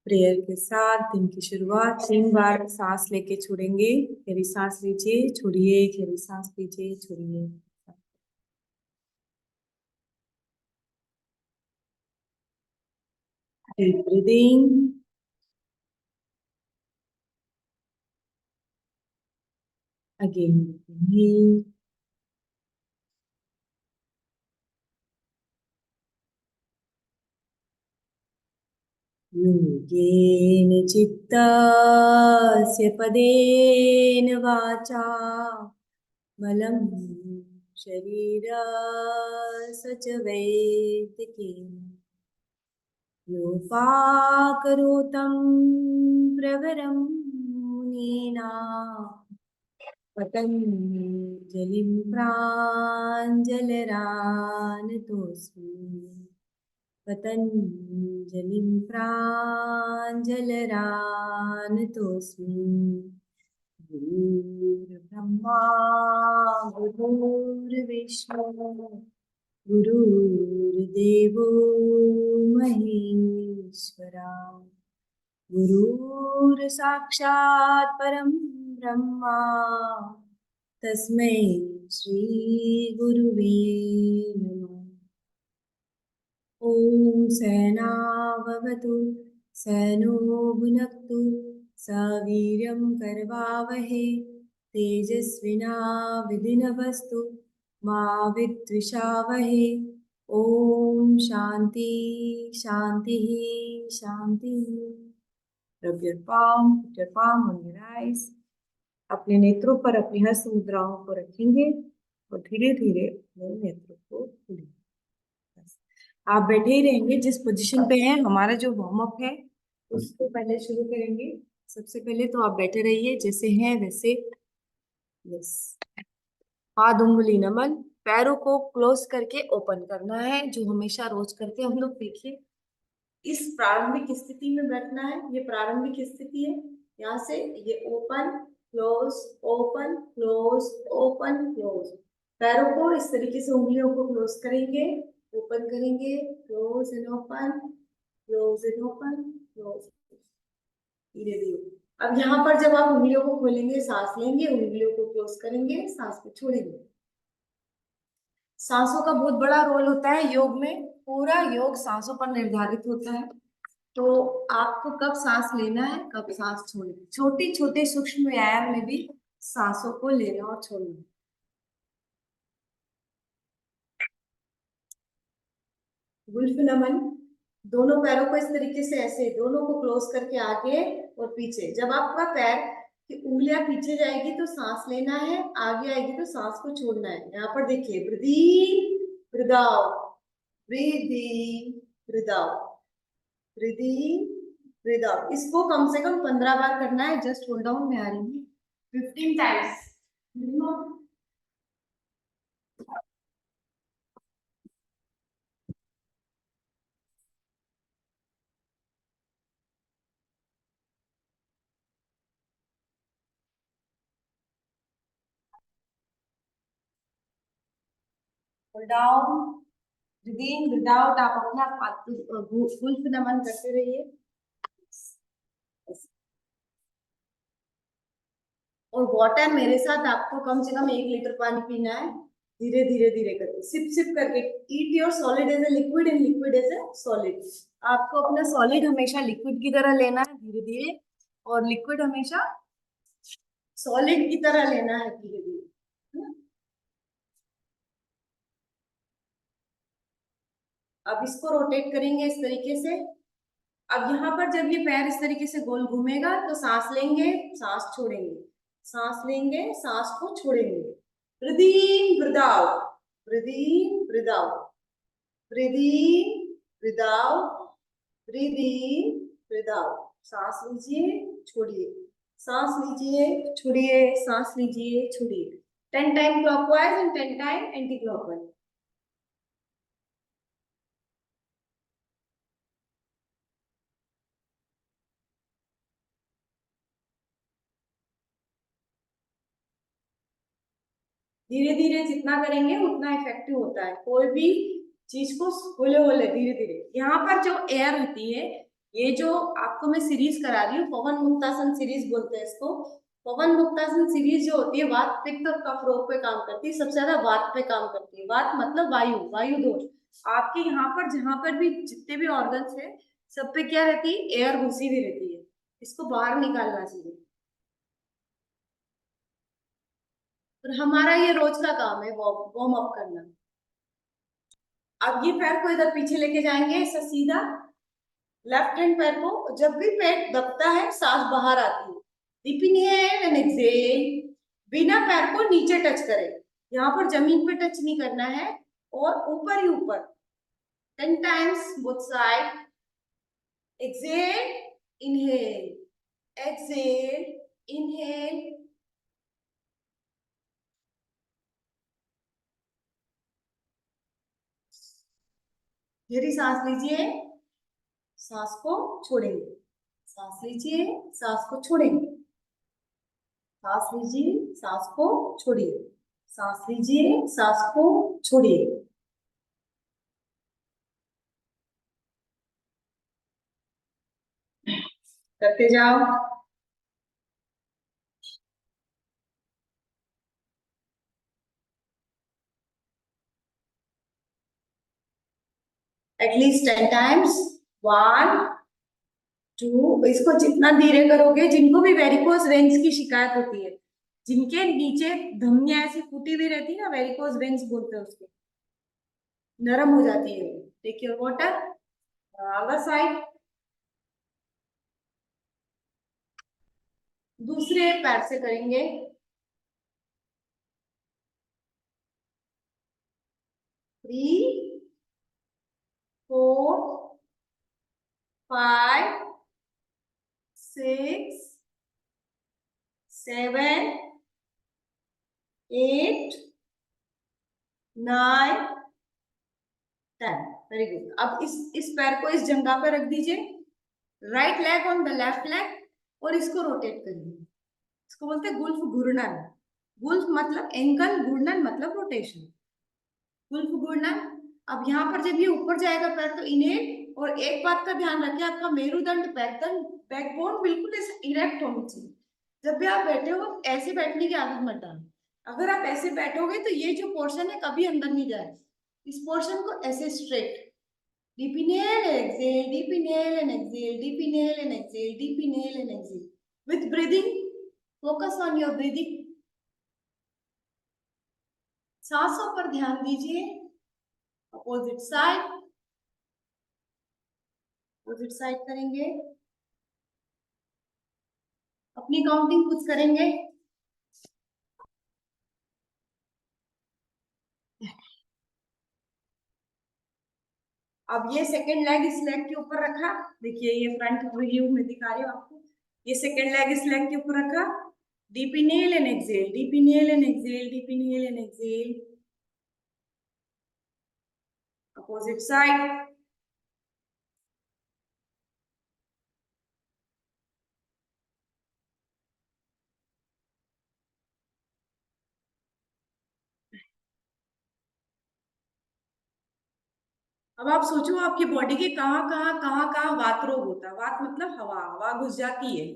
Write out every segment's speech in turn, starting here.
Prayer के साथ दिन की शुरुआत 3 बार सांस लेके छोड़ेंगे। गहरी सांस लीजिए, छोड़िए, गहरी सांस लीजिए, छोड़िए। Deep breathing. Again breathing. योगेन चित्तस्य पदेन वाचा मलं शरीरस्य च वैदिकेन योपाकरोतं प्रवरं मुनीना पतञ्जलिं प्राञ्जलरानतोऽस्मि। पतञ्जलिं प्राञ्जलरानतोऽस्मि। गुरुर्ब्रह्मा गुरुर्विष्णु गुरुर्देवो महेश्वरा गुरुर्साक्षात् परं ब्रह्मा तस्मै श्री गुरुवे नमः। ॐ सहनाववतु सहनो भुनक्तु सह वीर्यं करवावहै तेजस्विनावधीतमस्तु मा विद्विषावहै। ॐ शांति शांति शांति। Rub your palm, put your palm on your eyes. अपने नेत्रों पर अपनी हस्त मुद्राओं को रखेंगे और धीरे धीरे अपने नेत्रों को खोलेंगे। आप बैठे ही रहेंगे जिस पोजीशन पे हैं। हमारा जो वार्म अप है उसको पहले शुरू करेंगे। सबसे पहले तो आप बैठे रहिए जैसे हैं वैसे। यस। पाद उंगली नमन। पैरों को क्लोज करके ओपन करना है, जो हमेशा रोज करते हैं हम लोग। देखिए, इस प्रारंभिक स्थिति में बैठना है। ये प्रारंभिक स्थिति है। यहाँ से ये open close open close open close. पैरों को इस तरीके से उंगलियों को क्लोज करेंगे, ओपन करेंगे, close and open, close and open, close. धीरे धीरे। अब यहाँ पर जब आप उंगलियों को खोलेंगे, सांस लेंगे, उंगलियों को क्लोज करेंगे, सांस को छोड़ेंगे। सांसों का बहुत बड़ा रोल होता है योग में। पूरा योग सांसों पर निर्धारित होता है। तो आपको कब सांस लेना है, कब सांस छोड़ना है, छोटे छोटे सूक्ष्म व्यायाम में भी सांसों को लेना और छोड़ना। गुल्फ नमन। दोनों पैरों को इस तरीके से ऐसे दोनों को क्लोज करके आगे और पीछे। जब आपका पैर की उंगलियां पीछे जाएगी तो सांस लेना है, आगे आएगी तो सांस को छोड़ना है। यहाँ पर देखिए, breathe in breathe out, breathe in breathe out, breathe in breathe out. इसको कम से कम 15 बार करना है। जस्ट होल्ड डाउन में आ रही हूँ 15 times. Hold down, breathe in breathe out. आप अपना गुल्फ नमन करते रहिए। और वाटर मेरे साथ आपको कम से कम 1 लीटर पानी पीना है। धीरे धीरे धीरे करके, सिप सिप करके। Eat your solid as a liquid and liquid as a solid. आपको अपना सॉलिड हमेशा लिक्विड की तरह लेना है धीरे धीरे, और लिक्विड हमेशा सॉलिड की तरह लेना है धीरे धीरे। अब इसको रोटेट करेंगे इस तरीके से। अब यहाँ पर जब ये पैर इस तरीके से गोल घूमेगा तो सांस लेंगे, सांस छोड़ेंगे, सांस लेंगे, सांस को छोड़ेंगे। Breathe in breathe out, breathe in breathe out, breathe in breathe out, breathe in breathe out. सांस लीजिए, छोड़िए, सांस लीजिए, छोड़िए, सांस लीजिए, छोड़िए। 10 time clockwise and 10 time anti clockwise. धीरे धीरे जितना करेंगे उतना इफेक्टिव होता है। कोई भी चीज को होले होले धीरे धीरे। यहाँ पर जो एयर होती है ये जो आपको मैं सीरीज करा रही हूँ, पवन मुक्तासन सीरीज बोलते हैं इसको। पवन मुक्तासन सीरीज जो होती है, वात पित्त और कफ रोग पे काम करती है। सबसे ज्यादा वात पे काम करती है। वात मतलब वायु, वायु दोष। आपके यहाँ पर जहां पर भी जितने भी ऑर्गन्स है, सब पे क्या रहती है? एयर घुसी हुई रहती है। इसको बाहर निकालना चाहिए। और हमारा ये रोज का काम है, वार्म अप करना। अब ये पैर को इधर पीछे लेके जाएंगे, ऐसा सीधा। लेफ्ट हैंड पैर को, जब भी पेट दबता है सांस बाहर आती है। Deep inhale and exhale. बिना पैर को नीचे टच करे, यहाँ पर जमीन पे टच नहीं करना है, और ऊपर ही ऊपर। 10 times both side. Exhale, inhale, exhale, inhale. गहरी सांस लीजिए, सांस को छोड़ेंगे। सांस लीजिए, सांस को छोड़ेंगे। सांस लीजिए, सांस को छोड़िए। सांस लीजिए, सांस को छोड़िए। करते जाओ। At least 10 times. 1 2। इसको जितना धीरे करोगे, जिनको भी वेरिकोज वेन्स की शिकायत होती है, जिनके नीचे धमनियां ऐसी फूटी हुई रहती है ना, वेरिकोज वेन्स बोलते हैं उसको, नरम हो जाती है। Take your water. Other side. दूसरे पैर से करेंगे। 3 4 5 6 7 8 9 10। Very good. अब इस पैर को इस जगह पे रख दीजिए। Right leg on the left leg, और इसको रोटेट करिए। इसको बोलते हैं गुल्फ घूर्णन। गुल्फ मतलब एंकल, घूर्णन मतलब रोटेशन। गुल्फ घूर्णन। अब यहाँ पर जब ये ऊपर जाएगा पैर, तो इन्हें, और एक बात का ध्यान रखें, आपका मेरुदंड, बैकदंड, बैकबोन बिल्कुल ऐसे इरेक्ट होनी चाहिए। जब भी आप बैठे हो, ऐसे बैठने की आदत मत डालो। अगर आप ऐसे बैठोगे तो ये जो पोर्शन है कभी अंदर नहीं जाएगा। इस पोर्शन को ऐसे straight. Deep inhale and exhale, deep inhale and exhale, deep inhale and exhale, deep inhale and exhale. With breathing, focus on your breathing. सांसों पर ध्यान दीजिए। अपोजिट साइड, अपोजिट साइड करेंगे। अपनी काउंटिंग खुद करेंगे। अब ये सेकेंड लेग इस लेग के ऊपर रखा। देखिए, ये फ्रंट व्यू में दिखा रही हूँ आपको। ये सेकेंड लेग इस लेग के ऊपर रखा। Deep inhale and exhale, deep inhale and exhale, deep inhale and exhale. Opposite side. अब आप सोचो, आपकी बॉडी के कहाँ कहाँ वात रोग होता है। वात मतलब हवा, हवा घुस जाती है।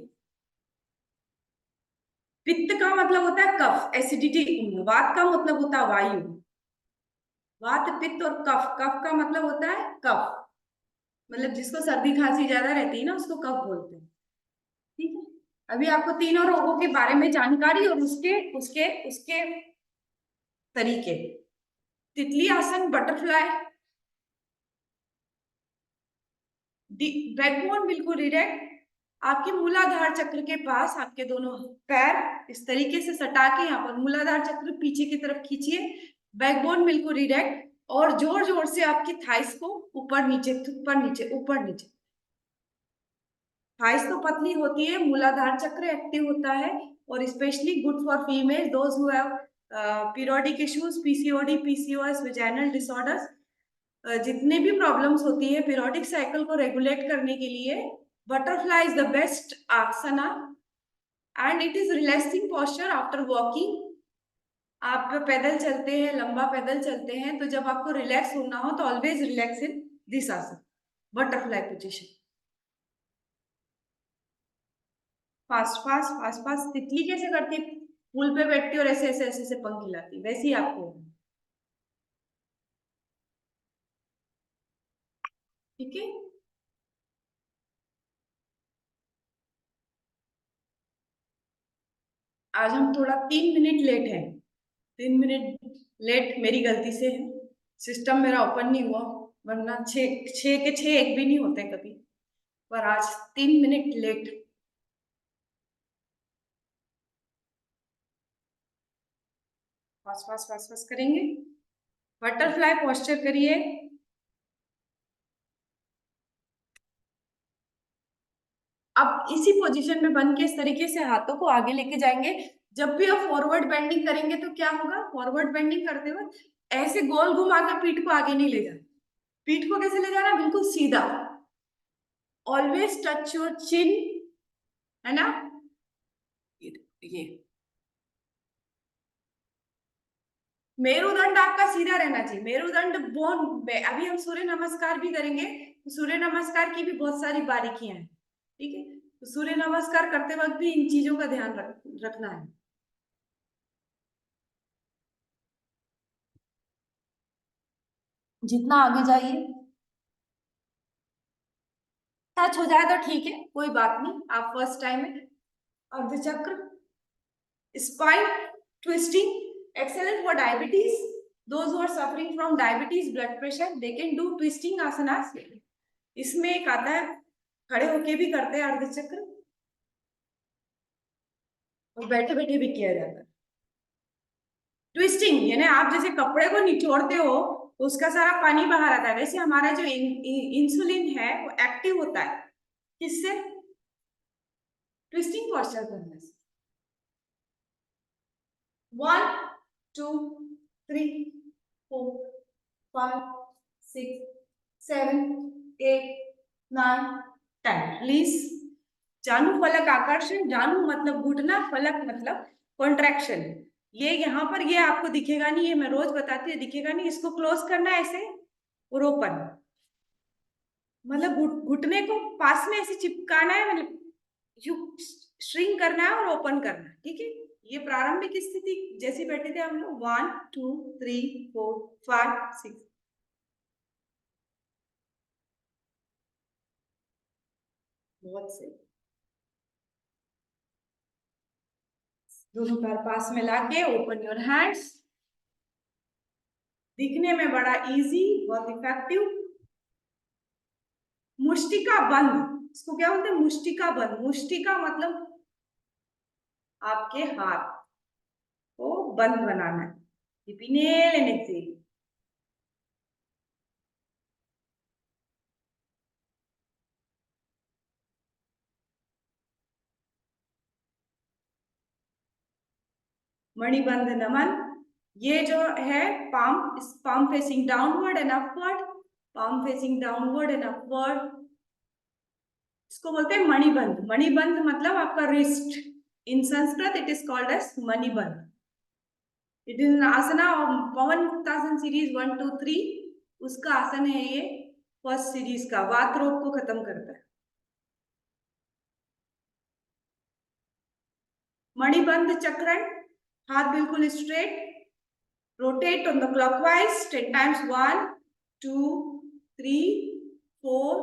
पित्त का मतलब होता है कफ, एसिडिटी। वात का मतलब होता है वायु। वात, पित्त और कफ। कफ का मतलब होता है कफ, मतलब जिसको सर्दी खांसी ज्यादा रहती है ना, उसको कफ बोलते हैं। ठीक है। अभी आपको तीनों रोगों के बारे में जानकारी, और उसके उसके उसके तरीके। तितली आसन, बटरफ्लाई। बैकबोन बिल्कुल इरेक्ट। आपके मूलाधार चक्र के पास आपके दोनों पैर इस तरीके से सटा के, यहाँ पर मूलाधार चक्र पीछे की तरफ खींचिए। बैकबोन बिल्कुल इरेक्ट, और जोर जोर से आपकी थाइस को ऊपर नीचे, ऊपर नीचे, ऊपर नीचे। थाइस तो पतली होती है, मूलाधार चक्र एक्टिव होता है। और specially good for female, those who have periodic issues, PCOD, PCOS, vaginal disorders. जितने भी प्रॉब्लम्स होती है पीरियोडिक साइकिल को रेगुलेट करने के लिए, butterfly is the best asana. And it is relaxing posture after walking. आप पैदल चलते हैं, लंबा पैदल चलते हैं, तो जब आपको रिलैक्स होना हो तो ऑलवेज रिलैक्स इन दिस आसन, butterfly position. Fast fast fast fast. तितली कैसे करती, पुल पे बैठती और ऐसे ऐसे ऐसे ऐसे पंख हिलाती, वैसे ही आपको, ठीक है। आज हम थोड़ा 3 मिनट लेट है, 3 मिनट लेट मेरी गलती से है, सिस्टम मेरा ओपन नहीं हुआ, वरना 6 के 6 एक भी नहीं होते कभी, पर आज 3 minute late. Fast fast fast fast करेंगे। बटरफ्लाई पोस्चर करिए। अब इसी पोजीशन में बन के इस तरीके से हाथों को आगे लेके जाएंगे। जब भी आप फॉरवर्ड बेंडिंग करेंगे तो क्या होगा, फॉरवर्ड बेंडिंग करते हुए ऐसे गोल घुमा के पीठ को आगे नहीं ले जाना। पीठ को कैसे ले जाना, बिल्कुल सीधा। ऑलवेज टच योर चिन, है ना, ये मेरुदंड आपका सीधा रहना चाहिए। मेरुदंड बोन, अभी हम सूर्य नमस्कार भी करेंगे, तो सूर्य नमस्कार की भी बहुत सारी बारीकियां हैं, ठीक है। तो सूर्य नमस्कार करते वक्त भी इन चीजों का ध्यान रखना है। जितना आगे जाइए, टच हो जाए तो ठीक है, कोई बात नहीं, आप फर्स्ट टाइम है। अर्धचक्र, spine twisting, excellent for diabetes. Those who are suffering from diabetes, blood pressure, they can do twisting asanas. इसमें एक आता है, खड़े होके भी करते हैं अर्धचक्र, और बैठे बैठे भी किया जाता है। ट्विस्टिंग यानी आप जैसे कपड़े को निचोड़ते हो तो उसका सारा पानी बाहर आता है, वैसे हमारा जो इंसुलिन है वो एक्टिव होता है, किससे, ट्विस्टिंग पोस्चर करने से। 1 2 3 4 5 6 7 8 9 10। रिलीज। जानु फलक आकर्षण, जानु मतलब घुटना, फलक मतलब कॉन्ट्रैक्शन। ये यहाँ पर ये आपको दिखेगा नहीं, ये मैं रोज बताती हूँ, दिखेगा नहीं, इसको क्लोज करना है ऐसे और ओपन, मतलब घुटने को पास में ऐसे चिपकाना है, मतलब यू श्रिंक करना है और ओपन करना है, ठीक है। ये प्रारंभिक स्थिति जैसे बैठे थे हम लोग, 1 2 3 4 5 6। बहुत से दोनों पैर पास में लाके ओपन योर हैंड्स। दिखने में बड़ा इजी, बहुत इफेक्टिव। मुष्टिका बंद, इसको क्या बोलते हैं, मुष्टिका बंद। मुष्टिका मतलब आपके हाथ को बंद बनाना है, रिपीनेल एंड एक्सेल। मणिबंध नमन। ये जो है पाम, इस palm facing downward and upward, palm facing downward and upward, इसको बोलते हैं मणिबंध। मणिबंध मतलब आपका wrist, in Sanskrit it is called as manibandh. It is asana of Pawanmuktasana series 1 2 3, उसका आसन है ये, फर्स्ट सीरीज का, वात रोग को खत्म करता है। मणिबंध चक्रण, हाथ बिल्कुल straight, rotate on the clockwise 10 times, 1 2 3 4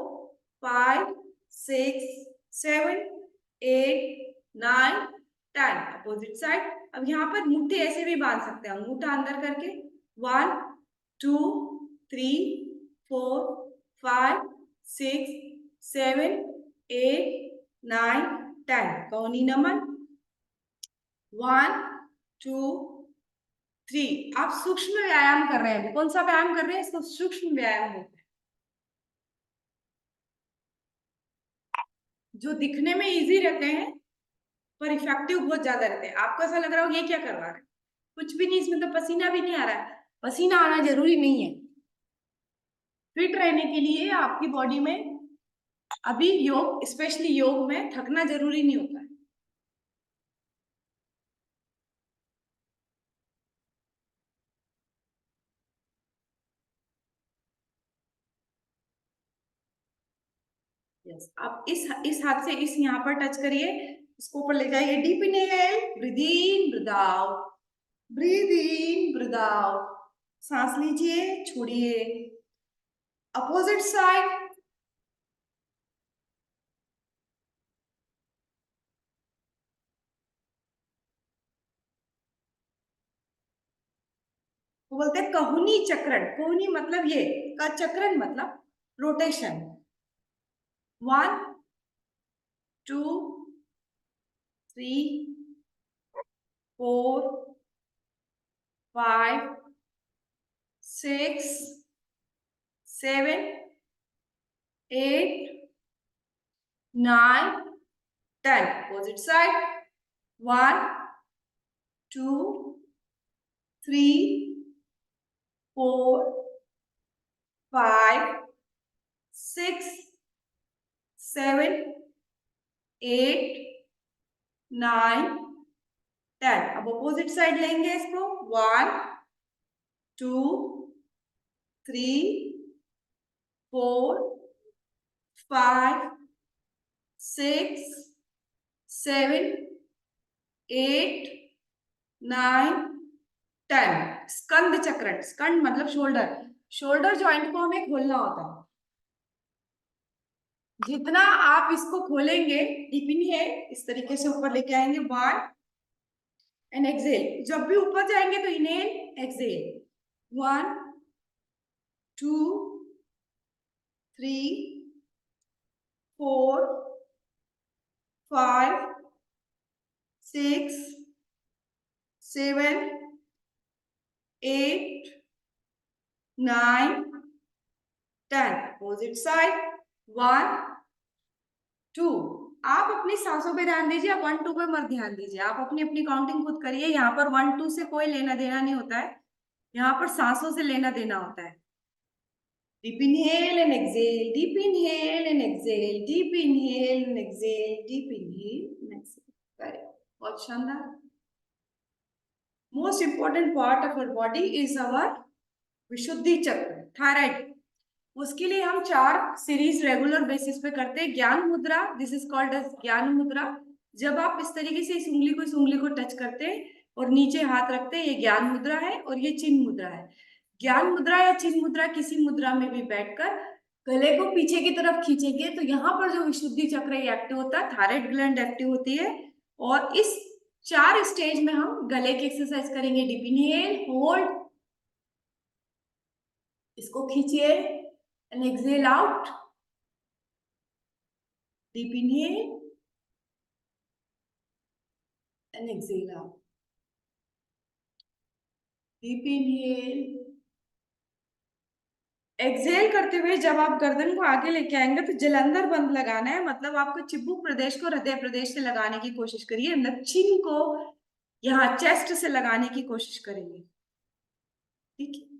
5 6 7 8 9 10। Opposite side. अब यहाँ पर मुट्ठी ऐसे भी बांध सकते हैं, अंगूठा अंदर करके, 1 2 3 4 5 6 7 8 9 10। कौनी नमन, 1 2 3। आप सूक्ष्म व्यायाम कर रहे हैं, कौन सा व्यायाम कर रहे हैं, इसको सूक्ष्म व्यायाम होता है, जो दिखने में इजी रहते हैं पर इफेक्टिव बहुत ज्यादा रहते हैं। आपको ऐसा लग रहा हो ये क्या करवा रहे हैं, कुछ भी नहीं, इसमें तो पसीना भी नहीं आ रहा है। पसीना आना जरूरी नहीं है, फिट रहने के लिए आपकी बॉडी में अभी योग, स्पेशली योग में थकना जरूरी नहीं होता है। यस, आप इस हाथ से इस यहाँ पर टच करिए, इसको ऊपर ले जाइए, deep inhale, breathe in, breathe out, breathe in, breathe out, सांस लीजिए, छोड़िए। अपोजिट साइड, वो बोलते हैं कहुनी चक्रण। कहुनी मतलब ये, का चक्रण मतलब रोटेशन। 1 2 3 4 5 6 7 8 9 10, opposite side, 1 2 3 4 5 6 7 8 9 10। अब अपोजिट साइड लेंगे इसको, 1 2 3 4 5 6 7 8 9 10। स्कंद चक्रण, स्कंद मतलब शोल्डर, शोल्डर जॉइंट को हमें खोलना होता है। जितना आप इसको खोलेंगे, डीप इनहेल, इस तरीके से ऊपर लेके आएंगे, 1 एंड एक्सहेल। जब भी ऊपर जाएंगे तो इनहेल, एक्सहेल, 1 2 3 4 5 6 7 8 9 10। Opposite side, 1 2। आप अपनी सांसों पे ध्यान दीजिए, आप 1 2 पे मत ध्यान दीजिए, आप अपनी अपनी काउंटिंग खुद करिए। यहाँ पर 1 2 से कोई लेना देना नहीं होता है, यहाँ पर सांसों से लेना देना होता है। Deep inhale and exhale, deep inhale and exhale, deep inhale and exhale, deep inhale and exhale. Very good, बहुत शानदार। Most important part of our body is our Vishuddhi chakra, thyroid. उसके लिए हम 4 सीरीज रेगुलर बेसिस पे करते हैं। ज्ञान मुद्रा, दिस इज कॉल्ड एज ज्ञान मुद्रा। जब आप इस तरीके से इस उंगली को टच करते हैं और नीचे हाथ रखते हैं, ये ज्ञान मुद्रा है, और ये चिन्ह मुद्रा है। ज्ञान मुद्रा या चिन्ह मुद्रा, किसी मुद्रा में भी बैठकर गले को पीछे की तरफ खींचेंगे तो यहाँ पर जो विशुद्धि चक्र एक्टिव होता है, थायराइड ग्लैंड एक्टिव होती है। और इस 4 स्टेज में हम गले की एक्सरसाइज करेंगे। डीप इनहेल, होल्ड, इसको खींचिए and exhale out. Deep inhale and exhale out. Deep inhale. Exhale करते हुए जब आप गर्दन को आगे लेके आएंगे तो जलंधर बंद लगाना है, मतलब आपको चिबुक प्रदेश को हृदय प्रदेश से लगाने की कोशिश करिए, मतलब चिन को यहाँ चेस्ट से लगाने की कोशिश करेंगे। ठीक है,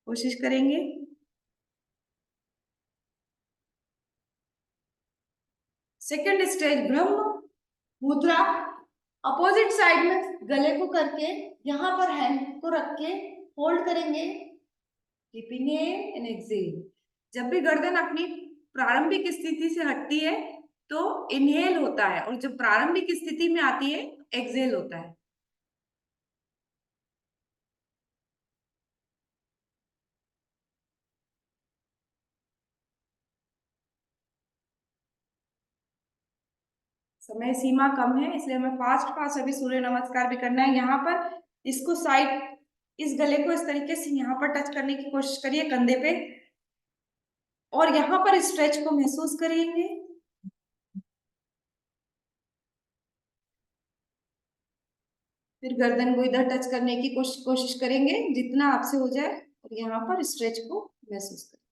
कोशिश करेंगे। सेकंड स्टेज ब्रह्म मुद्रा। अपोजिट साइड में गले को करके यहाँ पर हैंड को रख के होल्ड करेंगे। Deep inhale and exhale. जब भी गर्दन अपनी प्रारंभिक स्थिति से हटती है तो इनहेल होता है, और जब प्रारंभिक स्थिति में आती है एक्सहेल होता है। समय सीमा कम है इसलिए हमें फास्ट फास्ट अभी सूर्य नमस्कार भी करना है। यहाँ पर इसको साइड, इस गले को इस तरीके से यहाँ पर टच करने की कोशिश करिए कंधे पे, और यहाँ पर स्ट्रेच को महसूस करेंगे। फिर गर्दन को इधर टच करने की कोशिश करेंगे जितना आपसे हो जाए, और यहाँ पर स्ट्रेच को महसूस करें।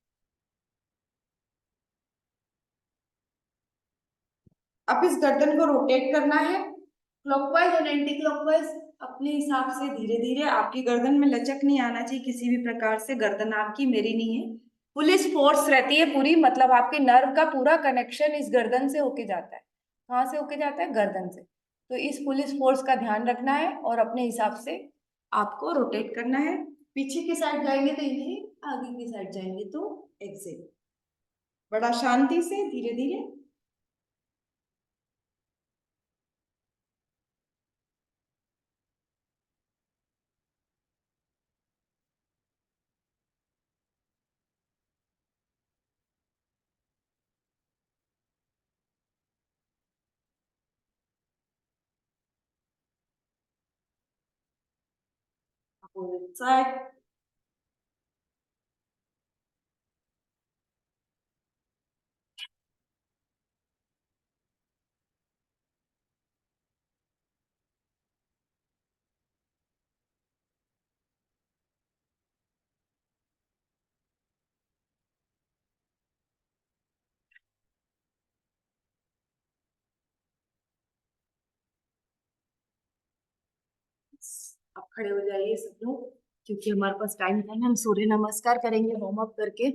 अब इस गर्दन को रोटेट करना है क्लॉकवाइज और एंटी क्लॉकवाइज अपने हिसाब से, धीरे धीरे। आपकी गर्दन में लचक नहीं आना चाहिए किसी भी प्रकार से, गर्दन आपकी, मेरी नहीं है। पुलिस फोर्स रहती है पूरी, मतलब आपके नर्व का पूरा कनेक्शन इस गर्दन से होके जाता है। कहाँ से होके जाता है? गर्दन से। तो इस पुलिस फोर्स का ध्यान रखना है और अपने हिसाब से आपको रोटेट करना है। पीछे की साइड जाएंगे तो इन्हें, आगे की साइड जाएंगे तो एक्सेल। बड़ा शांति से, धीरे धीरे। opposite side. अब खड़े हो जाइए सब लोग, क्योंकि हमारे पास टाइम कम है। हम सूर्य नमस्कार करेंगे वार्म अप करके।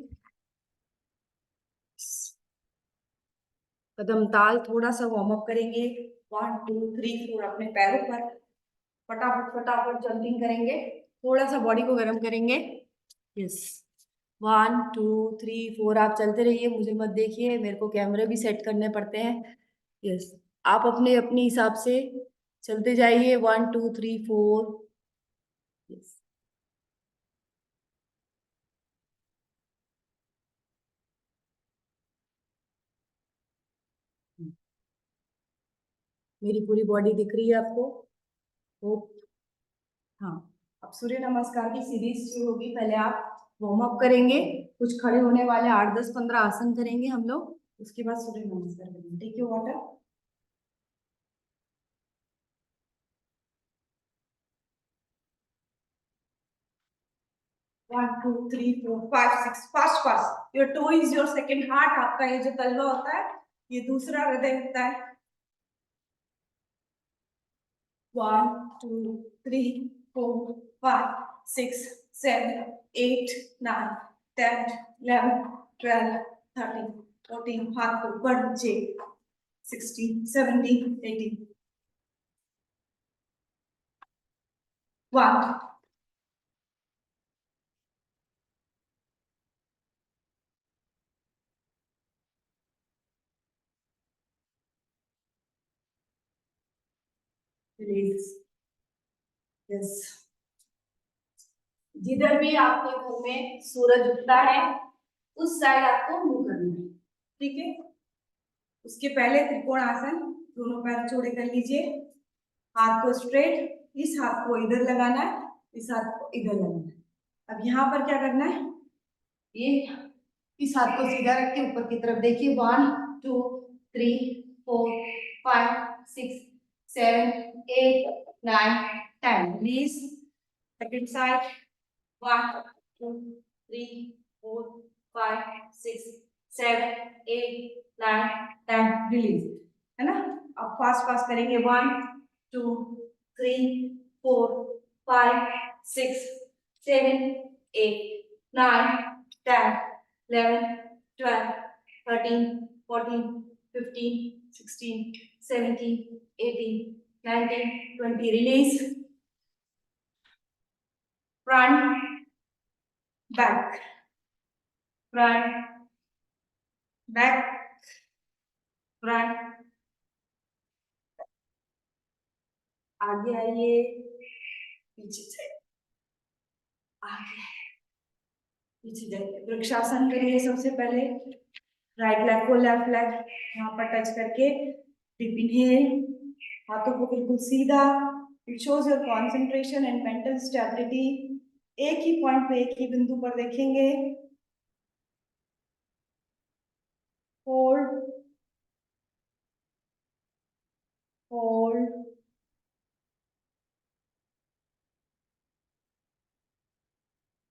कदम ताल थोड़ा सा वार्म अप करेंगे। 1 2 3 4 अपने पैरों पर फटाफट फटाफट जंपिंग करेंगे। थोड़ा सा बॉडी को गर्म करेंगे। यस, 1 2 3 4 आप चलते रहिए, मुझे मत देखिए, मेरे को कैमरे भी सेट करने पड़ते हैं। यस, आप अपने अपने हिसाब से चलते जाइए। 1 2 3 4। यस, मेरी पूरी बॉडी दिख रही है आपको? होप। हाँ, अब सूर्य नमस्कार की सीरीज शुरू होगी। पहले आप वार्म अप करेंगे, कुछ खड़े होने वाले 8 10 15 आसन करेंगे हम लोग। उसके बाद सूर्य नमस्कार करेंगे। Take your water. 1 2 3 4 5 6 fast fast. Your toe is your second heart. आपका ये जो तलवा होता है, ये दूसरा हृदय होता है। 1 2 3 4 5 6 7 8 9 10 11 12 13 14। हाथ को ऊपर नीचे। 16 17 18। 1 रिलीज। यस, जिधर भी आपके मुंह में सूरज उगता है उस साइड आपको मुंह करना है। ठीक है, उसके पहले त्रिकोण आसन। दोनों पैर चौड़े कर लीजिए, हाथ को स्ट्रेट। इस हाथ को इधर लगाना है, इस हाथ को इधर लगाना है। अब यहाँ पर क्या करना है, ये इस हाथ को सीधा रख के ऊपर की तरफ देखिए। 1 2 3 4 5 6 7 8 9 10। रिलीज। Second side. 1 2 3 4 5 6 7 8 9 10। रिलीज, है ना? अब फास्ट फास्ट करेंगे। 1 2 3 4 5 6 7 8 9 10 11 12 13 14 15 16 17 18 19 20। Release. Front back, front back, front. आगे आइए, पीछे से आगे, पीछे जाइए। वृक्षासन करिए सबसे पहले। राइट लेग को लेफ्ट लेग यहाँ पर टच करके डीप इनहेल। हाथों को बिल्कुल सीधा। It shows your concentration and mental stability. एक ही पॉइंट पे, एक ही बिंदु पर देखेंगे। Hold, hold,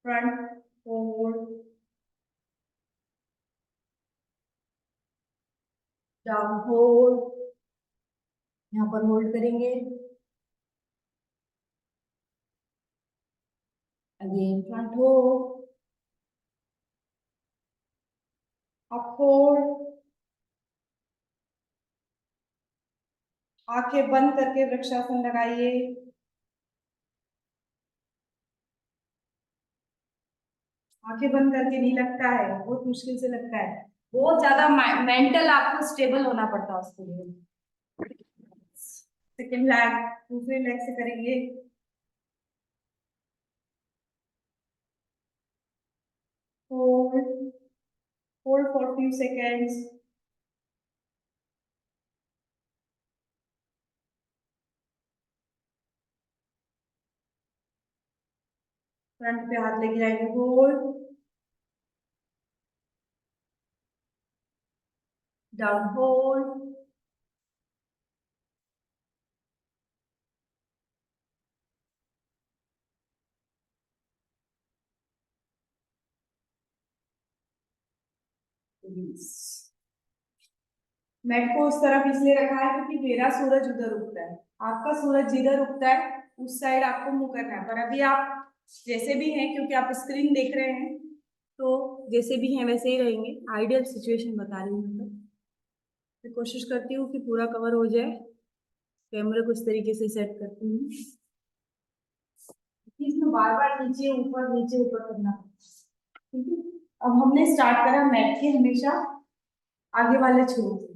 front, hold, down, hold. यहाँ पर होल्ड करेंगे। Again front hold, up hold. आंखें बंद करके वृक्षासन लगाइए। आंखें बंद करके नहीं लगता है, बहुत मुश्किल से लगता है। बहुत ज्यादा मेंटल आपको स्टेबल होना पड़ता है उसके लिए। सेकंड लेग दूसरे लेग से करेंगे। Hold, hold for few seconds. Front पे हाथ लेके जाएंगे, होल्ड, डाउन, होल्ड, मैट को उस तरफ इसलिए रखा है क्योंकि मेरा सूरज उधर उगता है, आपका सूरज जिधर उगता है उस साइड आपको मुंह करना है। पर अभी आप जैसे भी हैं, क्योंकि आप स्क्रीन देख रहे हैं, तो जैसे भी हैं वैसे ही रहेंगे। आइडियल सिचुएशन बता रही हूँ मैं कोशिश करती हूँ कि पूरा कवर हो जाए। कैमरे को इस तरीके से सेट करती हूँ, इसमें बार बार नीचे ऊपर करना। ठीक है, अब हमने स्टार्ट करा मैट के हमेशा आगे वाले छोर से।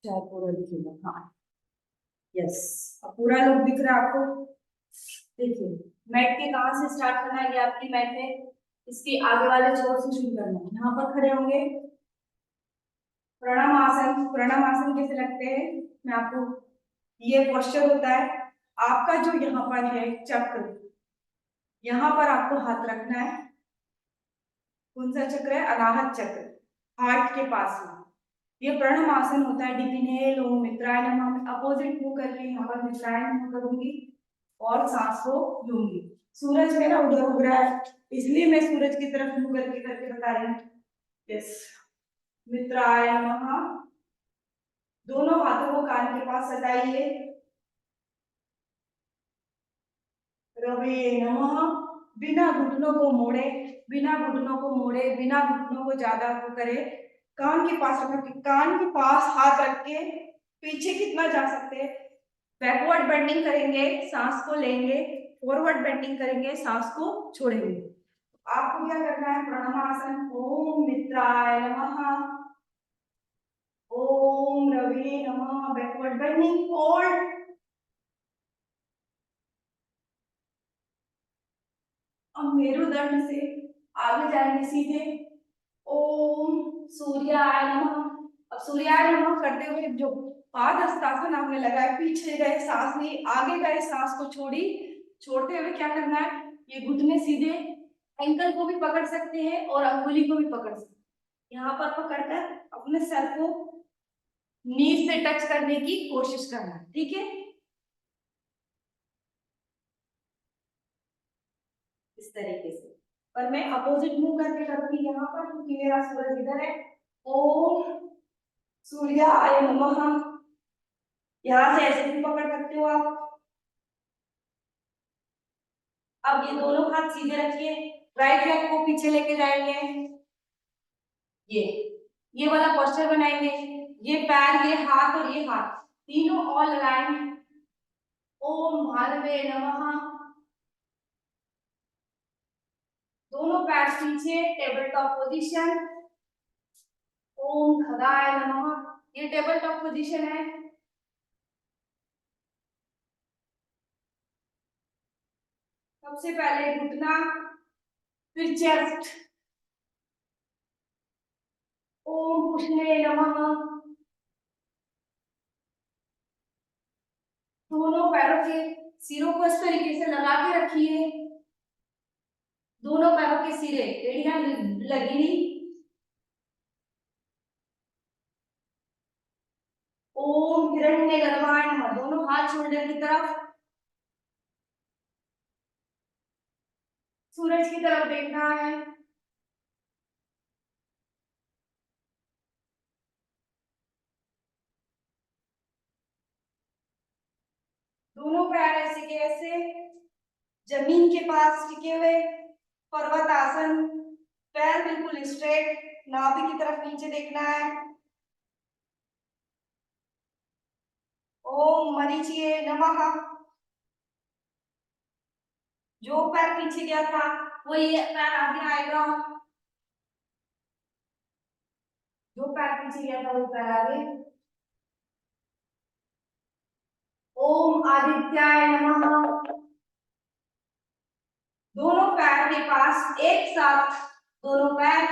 चाहे पूरा दिखेगा, हाँ, यस, अब पूरा लुक दिख रहा है आपको। देखिए, मैट के कहाँ से स्टार्ट करना है, ये आपकी मैट है, इसके आगे वाले छोर से शुरू करना है। यहाँ पर खड़े होंगे, प्रणाम आसन। प्रणाम आसन कैसे लगते हैं मैं आपको, ये पोस्चर होता है आपका जो यहाँ पर है चक्र, यहाँ पर आपको हाथ रखना है। कौन सा चक्र है, अनाहत चक्र, हार्ट के पास में। ये प्रणम आसन होता है। डीप इनहेल, ओम मित्राय नमः, अपोजिट मुंह करके यहाँ पर मित्राय नमः करूंगी और सांस को लूंगी। सूरज मेरा उधर उग रहा है, इसलिए मैं सूरज की तरफ मुंह करके करके बता रही हूँ। यस, मित्राय नमः। दोनों हाथों को कान के पास सटाइए। रवे नमः। बिना घुटनों को मोड़े, बिना घुटनों को मोड़े, बिना घुटनों को ज्यादा को करे, कान के पास रख के, कान के पास हाथ रख के पीछे कितना जा सकते हैं, बैकवर्ड बेंडिंग करेंगे, सांस को लेंगे, फॉरवर्ड बेंडिंग करेंगे, सांस को छोड़ेंगे। आपको क्या करना है, प्रणमासन, ओम मित्राय नमः, ओम रवे नमः, बैकवर्ड बेंडिंग, फोल्ड। अब मेरुदंड से आगे जाएंगे सीधे, ओम सूर्याय नमः। अब सूर्याय नमः करते हुए जो पाद हस्तासन आपने लगाया, पीछे गए सांस ली, आगे गए सांस को छोड़ी, छोड़ते हुए क्या करना है, ये घुटने सीधे, एंकल को भी पकड़ सकते हैं और अंगुली को भी पकड़ सकते हैं। यहाँ पर पकड़कर अपने सर को नी से टच करने की कोशिश करना, ठीक है, इस तरीके से। पर मैं अपोजिट मूव करके करूंगी यहाँ पर, क्योंकि मेरा सूरज इधर है। ओम सूर्याय नमः। यहाँ से ऐसे भी पकड़ सकते हो आप। अब ये दोनों हाथ सीधे रखिए, राइट लेग को पीछे लेके जाएंगे, ये वाला पोस्चर बनाएंगे। ये पैर, ये हाथ और ये हाथ तीनों ऑल अलाइन। ओम भार्गवे नमः। दोनों पैर पीछे, टेबल टॉप पोजीशन। ओम खगाय नमः। ये टेबल टॉप पोजीशन है। सबसे पहले घुटना, फिर चेस्ट। ओम कृष्णे नमः। दोनों पैरों के सिरों को इस तरीके से लगा के रखिए, दोनों पैरों के सिरे, एड़ियां लगी। ओम हिरण्यगर्भाय नमः। दोनों हाथ शोल्डर की तरफ, सूरज की तरफ देखना है। दोनों पैर ऐसे के ऐसे जमीन के पास टिके हुए, पर्वत आसन। पैर बिल्कुल स्ट्रेट, नाभि की तरफ नीचे देखना है। ओम मरीचिये नमः। जो पैर पीछे गया था वो ये पैर आगे आएगा, जो पैर पीछे गया था वो पैर आगे। ओम आदित्याय नमः। दोनों पैर के पास एक साथ दोनों पैर।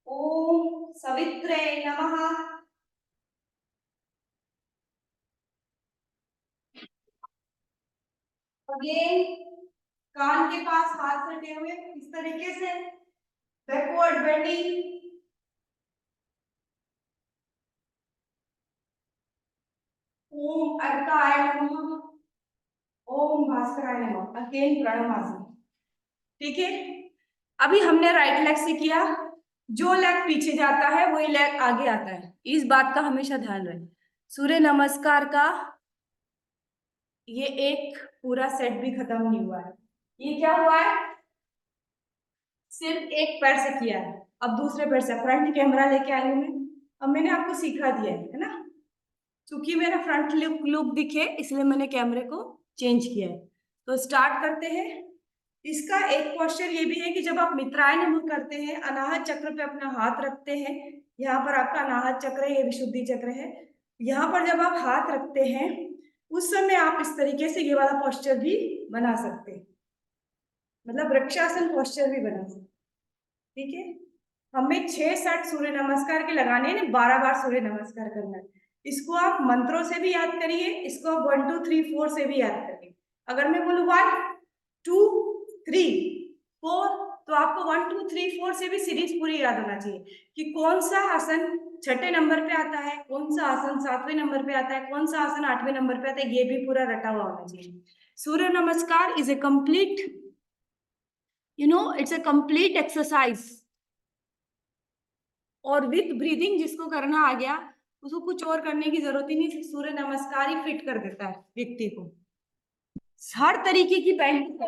ओम सवित्रे नमः। अगेन कान के पास हाथ सटे हुए इस तरीके से, बैकवर्ड बेंडिंग। ओम अर्काय नमः, ओम भास्कराय नमः। अगेन प्रणमासन। ठीक है, अभी हमने राइट लेग से किया, जो लेग पीछे जाता है वही लेग आगे आता है, इस बात का हमेशा ध्यान रखें। सूर्य नमस्कार का ये एक पूरा सेट भी खत्म नहीं हुआ है। ये क्या हुआ है, सिर्फ एक पैर से किया है। अब दूसरे पैर से फ्रंट कैमरा लेके आई हूं मैं। अब मैंने आपको सिखा दिया है ना, क्योंकि मेरा फ्रंट लुक दिखे इसलिए मैंने कैमरे को चेंज किया है। तो स्टार्ट करते हैं। इसका एक पोस्चर ये भी है कि जब आप मित्राय नमः करते हैं, अनाहत चक्र पे अपना हाथ रखते हैं, यहाँ पर आपका अनाहत चक्र है, ये विशुद्धि चक्र है। यहाँ पर जब आप हाथ रखते हैं उस समय आप इस तरीके से ये वाला पोस्चर भी बना सकते हैं, मतलब वृक्षासन पोस्चर भी बना सकते। ठीक है, हमें 6 सेट सूर्य नमस्कार के लगाने हैं, 12 बार सूर्य नमस्कार करना है। इसको आप मंत्रों से भी याद करिए, इसको आप 1 2 3 4 से भी याद करिए। अगर मैं बोलूं 1 2 3 4 तो आपको 1 2 3 4 से भी सीरीज पूरी याद होना चाहिए कि कौन सा आसन छठे नंबर पे आता है, कौन सा आसन 7वें नंबर पे आता है, कौन सा आसन 8वें नंबर पे आता है, ये भी पूरा रटा हुआ होना चाहिए। सूर्य नमस्कार is a complete, it's a complete exercise. और विथ ब्रीदिंग जिसको करना आ गया उसको कुछ और करने की जरूरत ही नहीं, सूर्य नमस्कार ही फिट कर देता है व्यक्ति को। हर तरीके की bending,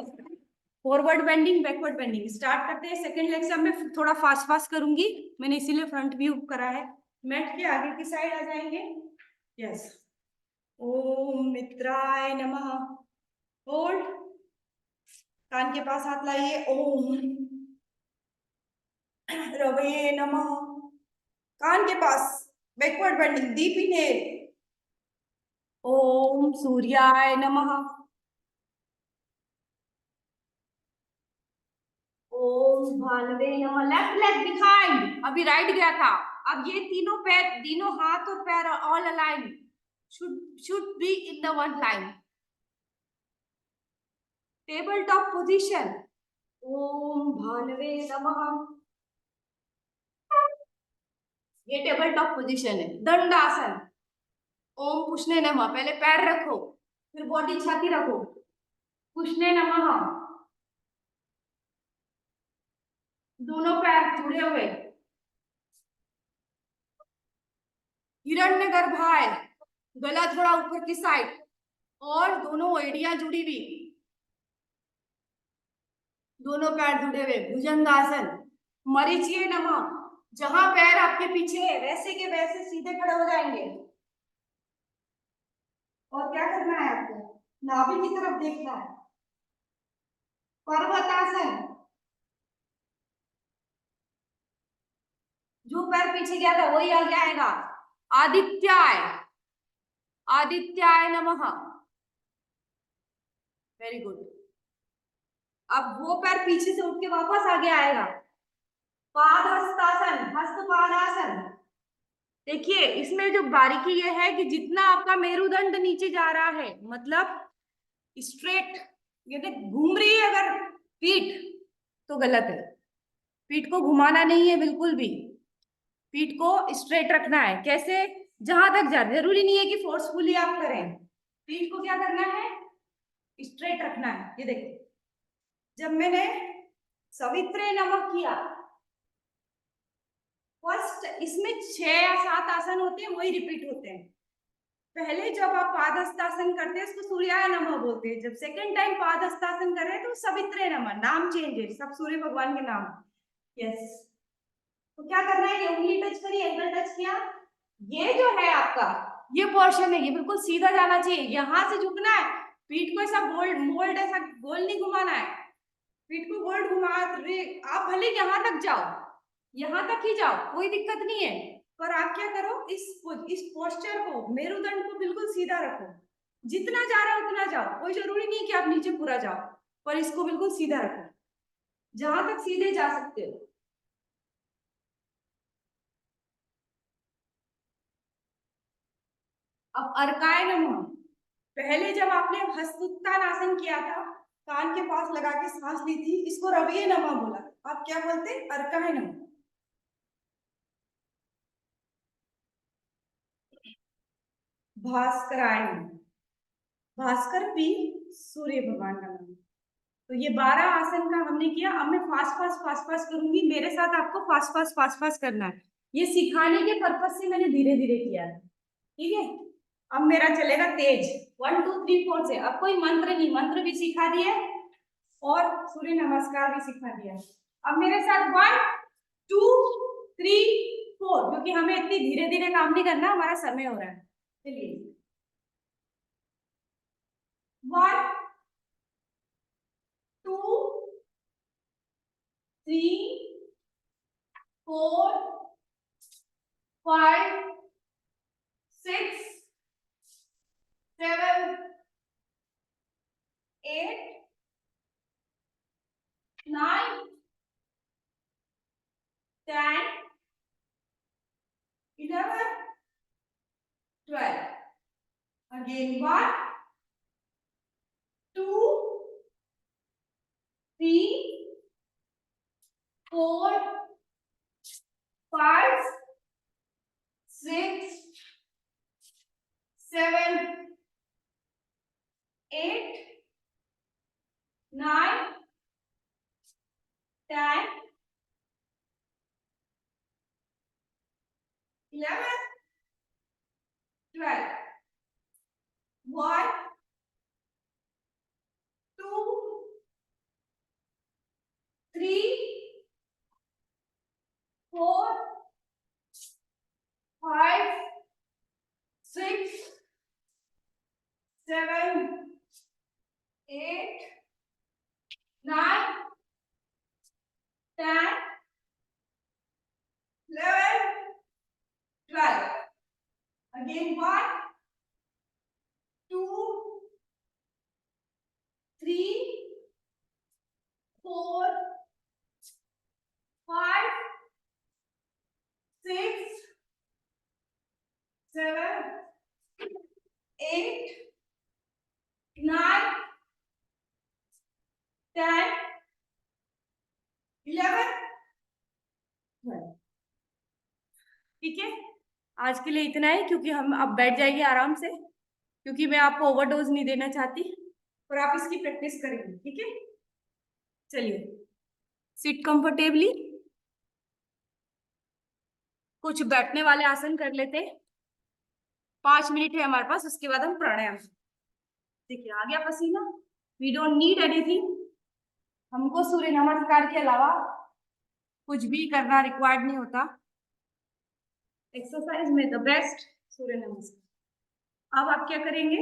forward bending, backward bending. Start करते हैं सेकंड लेग से। अब मैं थोड़ा फास्ट फास्ट करूंगी, मैंने इसीलिए फ्रंट व्यू करा है। मैट के आगे की साइड आ जाएंगे। यस, ओम मित्राय नमः। होल्ड, कान के पास हाथ लाइए। ओम रवे नमः, कान के पास बैकवर्ड बेंडिंग, डीप इनहेल। ओम सूर्याय नमः। ओम भानवे नमः। लेफ्ट लेग बिहाइंड, अभी राइट गया था। अब ये तीनों पैर, तीनों हाथ और पैर all align, should be in the one line. Table top position. ओम भानवे नमः। ये टेबल टॉप पोजीशन है। दंडासन। ओम पुष्णे नमः, पहले पैर रखो, फिर बॉडी छाती रखो। पुष्णे नमः, दोनों पैर जुड़े हुए। हिरण्यगर्भाय, गला थोड़ा ऊपर की साइड और दोनों एड़ियां जुड़ी हुई, दोनों पैर जुड़े हुए। भुजंगासन। मरीचिये नमः, जहां पैर आपके पीछे है वैसे के वैसे सीधे खड़े हो जाएंगे। और क्या करना है आपको, नाभि की तरफ देखना है। पर्वतासन, जो पैर पीछे गया था वही आगे आएगा। आदित्याय, आदित्याय नमः। Very good. अब वो पैर पीछे से उठ के वापस आगे आएगा। पादहस्तासन, हस्त पादासन। देखिए इसमें जो बारीकी ये है कि जितना आपका मेरुदंड नीचे जा रहा है, मतलब स्ट्रेट, ये घूम रही है अगर पीठ तो गलत है। पीठ को घुमाना नहीं है बिल्कुल भी, पीठ को स्ट्रेट रखना है। कैसे, जहां तक जा, जरूरी नहीं है कि फोर्सफुली आप करें। पीठ को क्या करना है, स्ट्रेट रखना है। ये देखो, जब मैंने सवित्रे नमः किया, फर्स्ट इसमें 6 या 7 आसन होते हैं, वही रिपीट होते हैं। पहले जब आप पादहस्तासन करते हैं उसको सूर्याय नमः बोलते हैं, जब सेकंड टाइम पादहस्तासन कर रहे हैं तो सवित्रे नमः, नाम चेंज है, सब सूर्य भगवान के नाम। यस, तो क्या करना है, ये उंगली टच करी, एंकल टच किया। ये जो है आपका ये पोर्शन है, ये बिल्कुल सीधा जाना चाहिए, यहां से झुकना है। पीठ को ऐसा गोल मोल्ड, ऐसा गोल नहीं घुमाना है। पीठ को गोल घुमा रहे आप, भले यहाँ तक जाओ, यहाँ तक ही जाओ, कोई दिक्कत नहीं है। पर आप क्या करो, इस पोस्चर को, मेरुदंड को बिल्कुल सीधा रखो। जितना जा रहा है उतना जाओ, कोई जरूरी नहीं कि आप नीचे पूरा जाओ, पर इसको बिल्कुल सीधा रखो, जहां तक सीधे जा सकते हो। अब अर्काय नमः, पहले जब आपने हस्तोत्तान आसन किया था, कान के पास लगा के सांस ली थी, इसको रविये नमः बोला। आप क्या बोलते? अर्काय नमः। भास्कराय नमः। भास्कर भी सूर्य भगवान का नाम। तो ये 12 आसन का हमने किया। अब मैं फास्ट फास्ट फास्ट फास्ट करूंगी, मेरे साथ आपको फास्ट फास्ट फास्ट फास्ट करना है। ये सिखाने के पर्पज से मैंने धीरे धीरे किया है, ठीक है? अब मेरा चलेगा तेज, 1 2 3 4 से। अब कोई मंत्र नहीं, मंत्र भी सिखा दिया और सूर्य नमस्कार भी सिखा दिया। अब मेरे साथ 1 2 3 4, क्योंकि हमें इतनी धीरे धीरे काम नहीं करना, हमारा समय हो रहा है। चलिए, 1 2 3 4 5 6 7 8 9 10 11 12. Again, 1 2 3 4 5 6 7 8 9 10 11 12. 1 2 3 4 5 6 7 8 9 10 11 12. Again, 1 2 3 4 5 6 7 8 9 10 11 12. ठीक है, आज के लिए इतना ही, क्योंकि हम अब बैठ जाएंगे आराम से, क्योंकि मैं आपको ओवरडोज नहीं देना चाहती और आप इसकी प्रैक्टिस करेंगे, ठीक है? चलिए, सिट कंफर्टेबली। कुछ बैठने वाले आसन कर लेते हैं, 5 मिनट है हमारे पास, उसके बाद हम प्राणायाम। देखिए, आ गया पसीना, वी डोंट नीड एनीथिंग। हमको सूर्य नमस्कार के अलावा कुछ भी करना रिक्वायर्ड नहीं होता। एक्सरसाइज में द बेस्ट सूर्य नमस्कार। अब आप क्या करेंगे?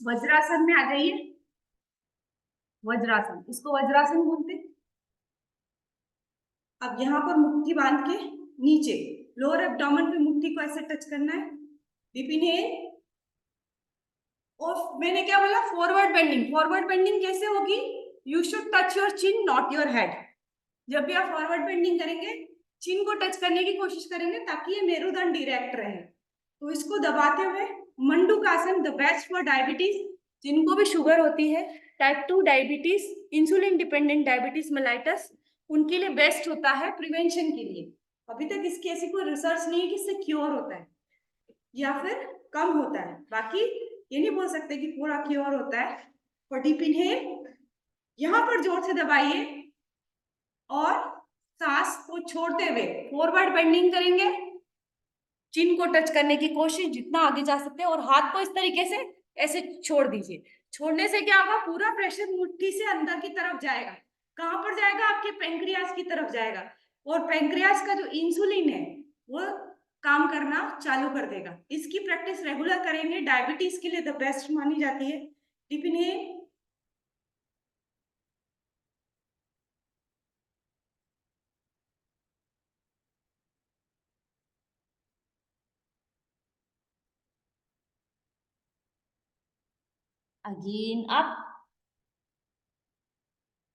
वज्रासन में आ जाइए। वज्रासन, इसको वज्रासन बोलते हैं। अब यहाँ पर मुट्ठी बांध के नीचे लोअर एब्डोमेन पे मुट्ठी को ऐसे टच करना है। डीप इनहेल, और मैंने क्या बोला? Forward bending. फॉरवर्ड बेंडिंग कैसे होगी? You should touch your chin, not your head. जब भी आप फॉरवर्ड बेंडिंग करेंगे, चिन को टच करने की कोशिश करेंगे ताकि ये मेरुदंड डायरेक्ट रहे। तो इसको दबाते हुए, मंडूकासन द बेस्ट फॉर डायबिटीज, जिनको भी शुगर होती है, type 2 diabetes, insulin dependent diabetes mellitus, उनके लिए बेस्ट होता है प्रिवेंशन के लिए। अभी तक इसकी ऐसी कोई रिसर्च नहीं है कि इससे क्योर होता है या फिर कम होता है। बाकी ये नहीं बोल सकते कि पूरा क्योर होता है। और डीप इनहेल, यहां पर जोर से दबाइए और सांस को छोड़ते हुए फॉरवर्ड बेंडिंग करेंगे। चिन को टच करने की कोशिश जितना आगे जा सकते हैं, और हाथ को इस तरीके से ऐसे छोड़ दीजिए। छोड़ने से क्या होगा? पूरा प्रेशर मुट्ठी से अंदर की तरफ जाएगा। कहां पर जाएगा? आपके पेंक्रियास की तरफ जाएगा, और पेंक्रियास का जो इंसुलिन है वो काम करना चालू कर देगा। इसकी प्रैक्टिस रेगुलर करेंगे, डायबिटीज के लिए द बेस्ट मानी जाती है। डीप इनहेल, अगेन अप,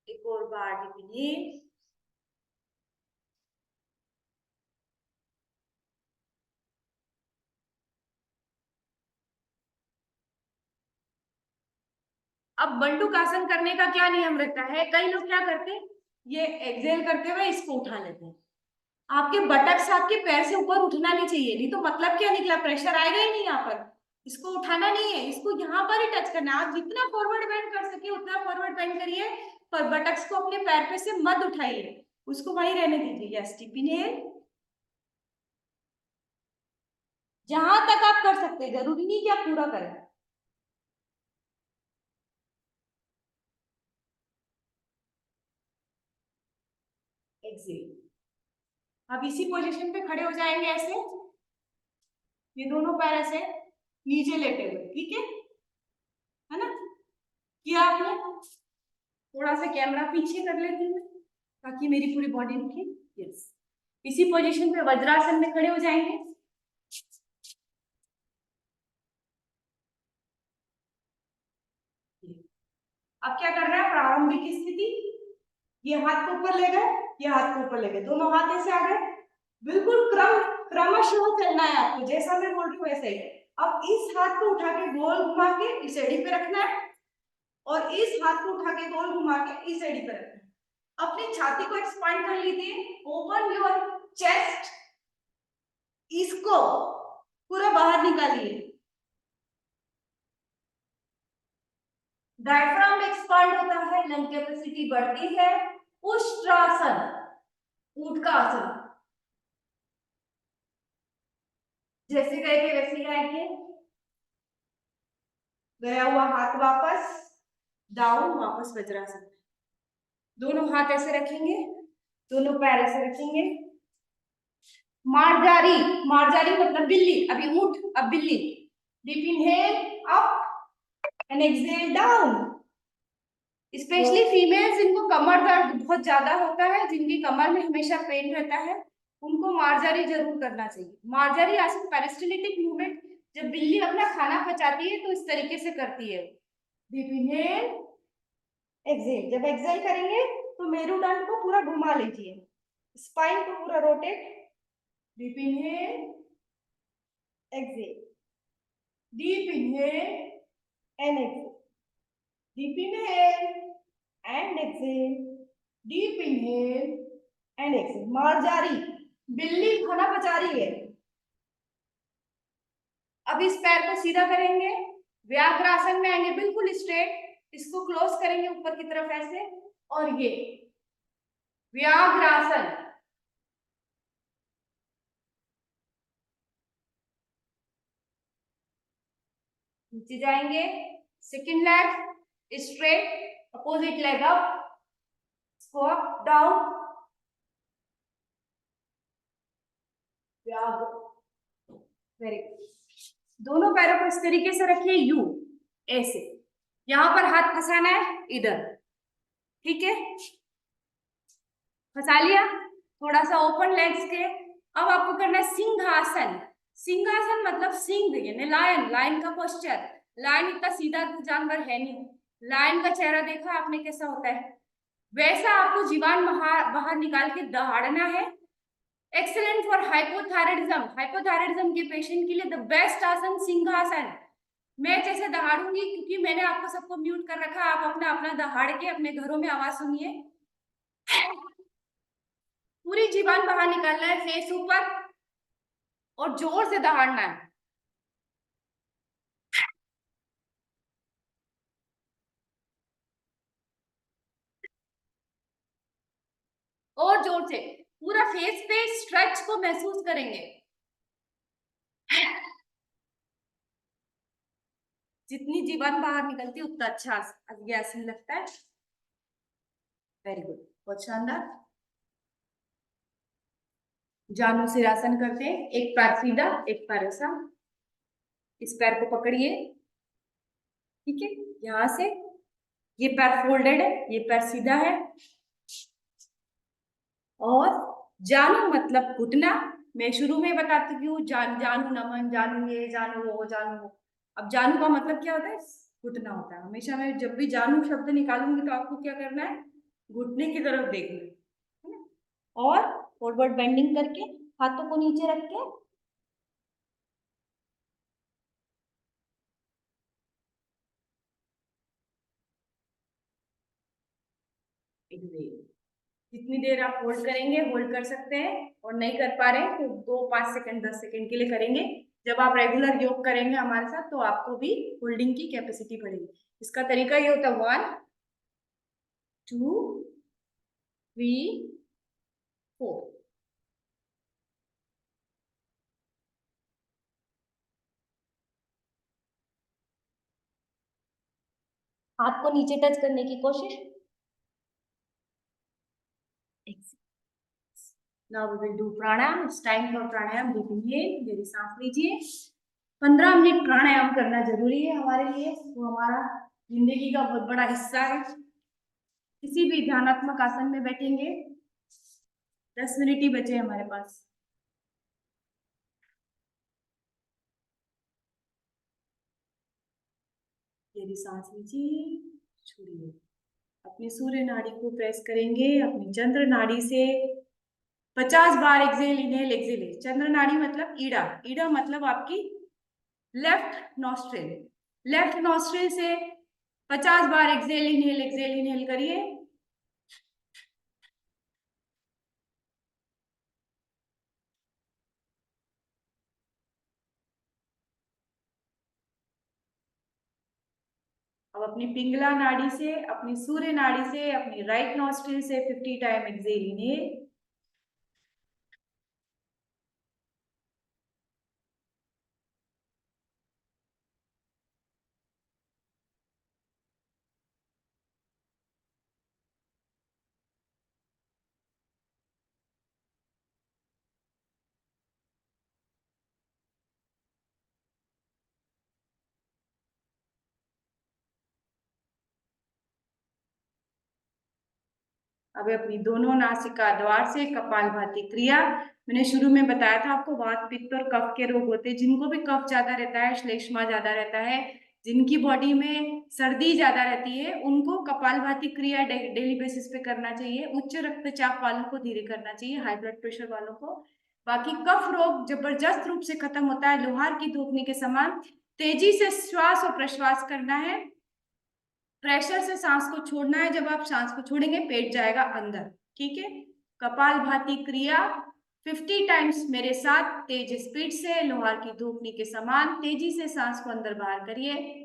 एक और बार डीप इनहेल, अब बंटुक आसन करने का क्या नियम रहता है, कई लोग क्या करते हैं, ये एक्सेल करते हुए इसको उठा लेते हैं। आपके बटक्स आपके पैर से ऊपर उठना नहीं चाहिए, नहीं तो मतलब क्या निकला, प्रेशर आएगा ही नहीं यहाँ पर। इसको उठाना नहीं है, इसको यहाँ पर ही टच करना है। आप जितना फॉरवर्ड बेंड कर सके उतना फॉरवर्ड बेंड करिए, पर बटक्स को अपने पैर पे से मत उठाइए, उसको वहीं रहने दीजिए। यस, डीप इनहेल, जहां तक आप कर सकते हैं, जरूरी नहीं कि आप पूरा करें। एक्सेल। अब इसी पोजीशन पे खड़े हो जाएंगे ऐसे, ये दोनों पैर ऐसे नीचे लेटे हुए, ठीक है ना। किया आपने, थोड़ा सा कैमरा पीछे कर लेती हूँ ताकि मेरी पूरी बॉडी दिखे। यस, इसी पोजीशन पे वज्रासन में खड़े हो जाएंगे। अब क्या कर रहे हैं, प्रारंभिक स्थिति, ये हाथ को ऊपर ले गए, ये हाथ को ऊपर ले गए, दोनों हाथ ऐसे आ गए, बिल्कुल क्रमशः चलना है आपको, जैसा मैं बोल रही हूँ वैसे ही। अब इस हाथ को उठा के गोल घुमा के इस एड़ी पे रखना है, और इस हाथ को उठा के गोल घुमा के इस एड़ी पे रखना है। अपनी छाती को एक्सपांड कर लीजिए, ओपन योर चेस्ट, इसको पूरा बाहर निकालिए, डायफ्राम एक्सपांड होता है, लंग कैपेसिटी बढ़ती है। उष्ट्रासन, ऊंट का आसन, जैसे गए थे वैसे ही आएंगे, गया हुआ हाथ वापस डाउन, वापस वज्रासन। दोनों हाथ ऐसे रखेंगे, दोनों पैर ऐसे रखेंगे, मार्जारी, मार्जारी मतलब बिल्ली, अभी ऊंट, अब बिल्ली। Deep inhale up and exhale down. Specially females, जिनको कमर दर्द बहुत ज्यादा होता है, जिनकी कमर में हमेशा पेन रहता है, उनको मार्जारी जरूर करना चाहिए। मार्जारी आसन पेरिस्टलिटिक मूवमेंट, जब बिल्ली अपना खाना पचाती है तो इस तरीके से करती है। Deep inhale, exhale. जब एक्सहेल करेंगे तो मेरुदंड को पूरा घुमा लीजिए, स्पाइन को पूरा rotate. Deep inhale, exhale, deep inhale and exhale, deep inhale and exhale, deep inhale and exhale. मार्जारी, बिल्ली खाना पचा रही है। अब इस पैर को सीधा करेंगे, व्याघ्रासन में आएंगे, बिल्कुल स्ट्रेट, इसको क्लोज करेंगे ऊपर की तरफ ऐसे, और ये व्याघ्रासन। नीचे जाएंगे, second leg straight, opposite leg up, squat down, very good. दोनों पैरों को इस तरीके से रखिए, यू ऐसे, यहां पर हाथ फंसाना है इधर, ठीक है, फंसा लिया, थोड़ा सा ओपन लेग्स के। अब आपको करना है सिंहासन। सिंहासन मतलब सिंह, यानी लायन, लायन का पोस्चर। लायन इतना सीधा जानवर है नहीं, लायन का चेहरा देखा आपने कैसा होता है, वैसा आपको जीवान बाहर निकाल के दहाड़ना है। एक्सेलेंट फॉर हाइपोथायराइडिज्म, हाइपोथायराइडिज्म के पेशेंट के लिए द बेस्ट आसन सिंहासन। मैं जैसे दहाड़ूंगी, क्योंकि मैंने आपको सबको म्यूट कर रखा, आप अपना अपना दहाड़ के अपने घरों में आवाज सुनिए। पूरी जीवान बाहर निकालना है, फेस ऊपर, और जोर से दहाड़ना है। और जोर से पूरा फेस पे स्ट्रेच को महसूस करेंगे। जितनी जीवान बाहर निकलती है उतना अच्छा ये आसन लगता है। वेरी गुड, बहुत शानदार। जानु सिरासन करते हैं, एक पैर सीधा एक पैर ऐसा, इस पैर को पकड़िए, ठीक है, यहां से ये पैर फोल्डेड है, ये पैर सीधा है, और जानू मतलब घुटना। मैं शुरू में बताती हूँ, जानू नमन, जानू ये, जानू वो, जानू वो। अब जानू का मतलब क्या होता है, घुटना होता है। हमेशा मैं जब भी जानू शब्द निकालूंगी तो आपको क्या करना है, घुटने की तरफ देखना है ना, और फॉरवर्ड बेंडिंग करके हाथों को नीचे रख के एक्सेल। जितनी देर आप होल्ड करेंगे, होल्ड कर सकते हैं, और नहीं कर पा रहे हैं तो 2 5 सेकंड 10 सेकंड के लिए करेंगे। जब आप रेगुलर योग करेंगे हमारे साथ तो आपको भी होल्डिंग की कैपेसिटी बढ़ेगी। इसका तरीका ये होता है 1 2 3 4। हाथ को नीचे टच करने की कोशिश। Now we will do pranayama. It's time for pranayama. Deep inhale, गहरी सांस लीजिए। 15 मिनट प्राणायाम करना जरूरी है हमारे लिए, वो हमारा जिंदगी का बहुत बड़ा हिस्सा है। किसी भी ध्यानात्मक आसन में बैठेंगे, 10 मिनट ही बचे हमारे पास। गहरी सांस लीजिए, छोड़िए। अपनी सूर्य नाड़ी को प्रेस करेंगे अपनी चंद्र नाड़ी से। 50 बार एक्सेल, इनहेल, एक्सेल। चंद्र नाड़ी मतलब ईड़ा, ईड़ा मतलब आपकी लेफ्ट नॉस्ट्रिल। लेफ्ट नॉस्ट्रिल से 50 बार एक्सेल, इनहेल, एक्सेल, इनहेल करिए। अब अपनी पिंगला नाड़ी से, अपनी सूर्य नाड़ी से, अपनी राइट नॉस्ट्रिल से 50 टाइम एक्सेल, इनहेल। अब अपनी दोनों नासिका द्वार से कपालभाति क्रिया। मैंने शुरू में बताया था आपको, वात पित्त और कफ के रोग होते हैं। जिनको भी कफ ज्यादा रहता है, श्लेष्मा ज्यादा रहता है, जिनकी बॉडी में सर्दी ज्यादा रहती है, उनको कपालभाति क्रिया डेली बेसिस पे करना चाहिए। उच्च रक्तचाप वालों को धीरे करना चाहिए, हाई ब्लड प्रेशर वालों को। बाकी कफ रोग जबरदस्त रूप से खत्म होता है लोहार की धूपनी के समान। तेजी से श्वास और प्रश्वास करना है। प्रेशर से सांस को छोड़ना है। जब आप सांस को छोड़ेंगे पेट जाएगा अंदर, ठीक है। कपालभाति क्रिया 50 टाइम्स मेरे साथ, तेज स्पीड से, लोहार की धूपनी के समान तेजी से सांस को अंदर बाहर करिए।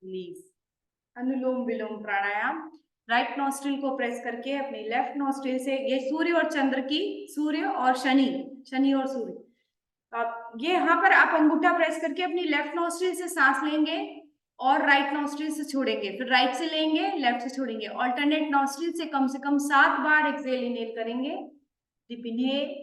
Please anulom vilom pranayama. Right nostril को प्रेस करके अपनी लेफ्ट नॉस्ट्रिल से, ये सूर्य और चंद्र की, सूर्य और शनि, शनि और सूर्य, आप ये यहाँ पर आप अंगूठा प्रेस करके अपनी लेफ्ट नॉस्ट्रिल से सांस लेंगे और राइट नॉस्ट्रिल से छोड़ेंगे, फिर राइट से लेंगे, लेफ्ट से छोड़ेंगे। ऑल्टरनेट नॉस्ट्रिल से कम से कम 7 बार एक्सेल, इनहेल करेंगे। डीप इनहेल,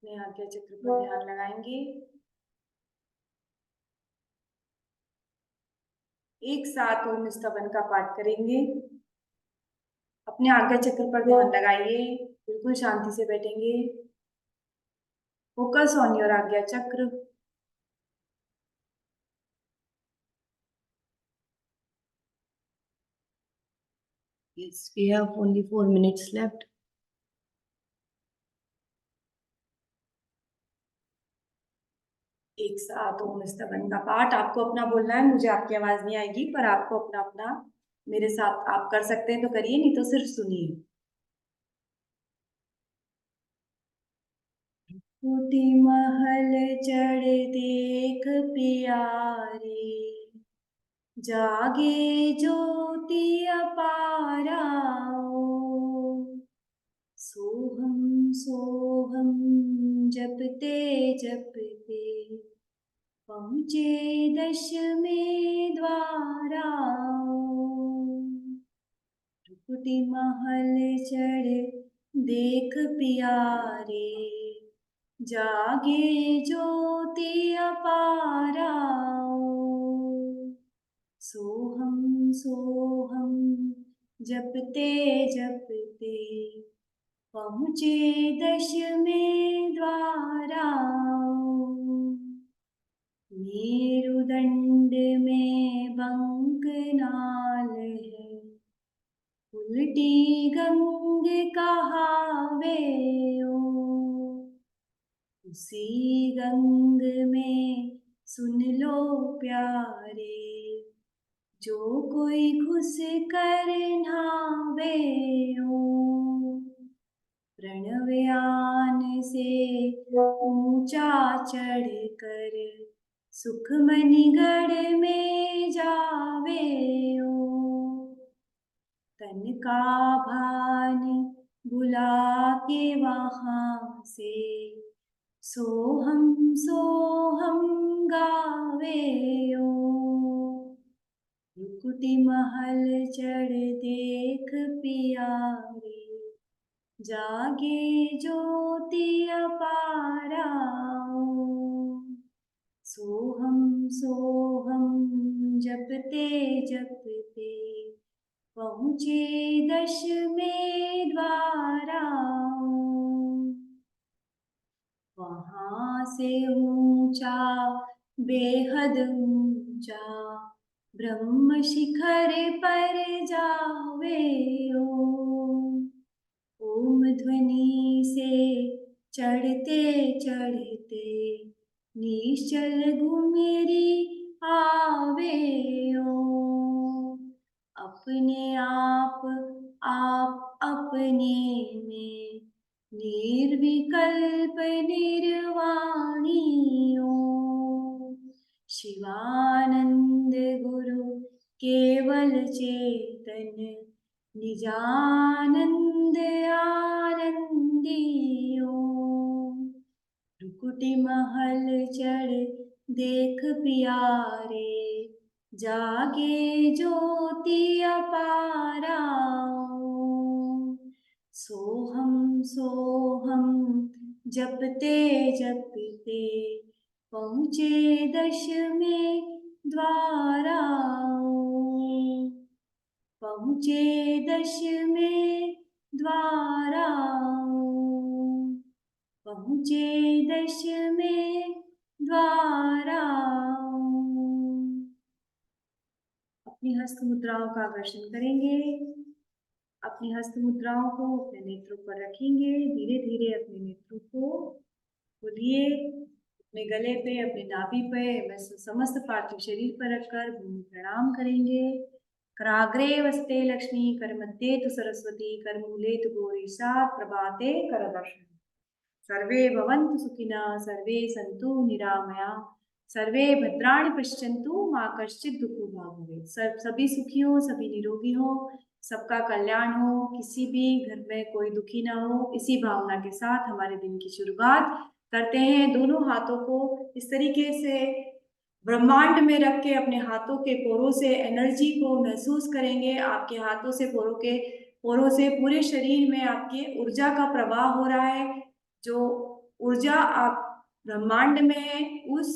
अपने आज्ञा चक्र पर ध्यान लगाएंगे। एक साथ ओम स्तवन का पाठ करेंगे। अपने आज्ञा चक्र पर ध्यान लगाइए, बिल्कुल शांति से बैठेंगे। फोकस ऑन योर आज्ञा चक्र। Yes, we have only 4 minutes left. एक साथ ओम स्तवन का पाठ आपको अपना बोलना है, मुझे आपकी आवाज नहीं आएगी, पर आपको अपना अपना मेरे साथ आप कर सकते हैं तो करिए, नहीं तो सिर्फ सुनिए। टूटी महल चढ़ देख प्यारे, जागे ज्योति अपारा, सोहम सोहम जपते जपते पहुँचे दशमें द्वारा। टूटी महल चढ़ देख प्यारे, जागे ज्योति अपारा, सोहम सोहम जपते जपते पहुँचे दशमें द्वारा। मेरुदंड में बंकनाल है, उल्टी गंग कहावे ओ, उसी गंग में सुन लो प्यारे, जो कोई घुस कर नहावे ओ। प्रणवयान से ऊंचा चढ़ कर सुखमणिगढ़ में जावे ओ। तन का भान बुला के वहाँ से सोहम सोहम गावे ओ। रुकुटी महल चढ़ देख प्यारे, जागे ज्योति अपारा, सोहम सोहम जपते जपते पहुँचे दशमें द्वारा। वहाँ से ऊंचा बेहद ऊंचा ब्रह्म शिखर पर जावे ओ। ओम ध्वनि से चढ़ते चढ़ते निश्चल घुमेरी आवे ओ। अपने आप अपने में निर्विकल्प निर्वाणी ओ। शिवानंद गुरु केवल चेतन, निजानंद आनंदी ओ। रुकुटी महल चढ़ देख प्यारे, जागे ज्योति अपारा ओ। सोहम सोहम जपते जपते पहुँचे दशमें द्वारा ओ। पहुँचे दशमें द्वारा ओ। पहुँचे दशमें द्वारा ओ। अपनी हस्त मुद्राओं का आकर्षण करेंगे। अपनी हस्त मुद्राओं को अपने नेत्रों पर रखेंगे। धीरे धीरे अपने नेत्रों को खोलिए। अपने गले पे, अपने नाभि पे, समस्त पार्थिव शरीर पर रखकर भूमि प्रणाम करेंगे। कराग्रे वस्ते लक्ष्मी, कर मध्ये तु सरस्वती, कर मूले तु गौरीशा, प्रभाते कर दर्शन। सर्वे भवन्तु सुखिनः, सर्वे सन्तु निरामया, सर्वे भद्राणि पश्यन्तु माँ कश्चित् दुःखो भाग् भवेत्। सभी सुखी हो, सभी निरोगी हो, सबका कल्याण हो, किसी भी घर में कोई दुखी ना हो, इसी भावना के साथ हमारे दिन की शुरुआत करते हैं। दोनों हाथों को इस तरीके से ब्रह्मांड में रख के अपने हाथों के पोरों से एनर्जी को महसूस करेंगे। आपके हाथों से पोरों से पूरे शरीर में आपके ऊर्जा का प्रवाह हो रहा है। जो ऊर्जा आप ब्रह्मांड में है, उस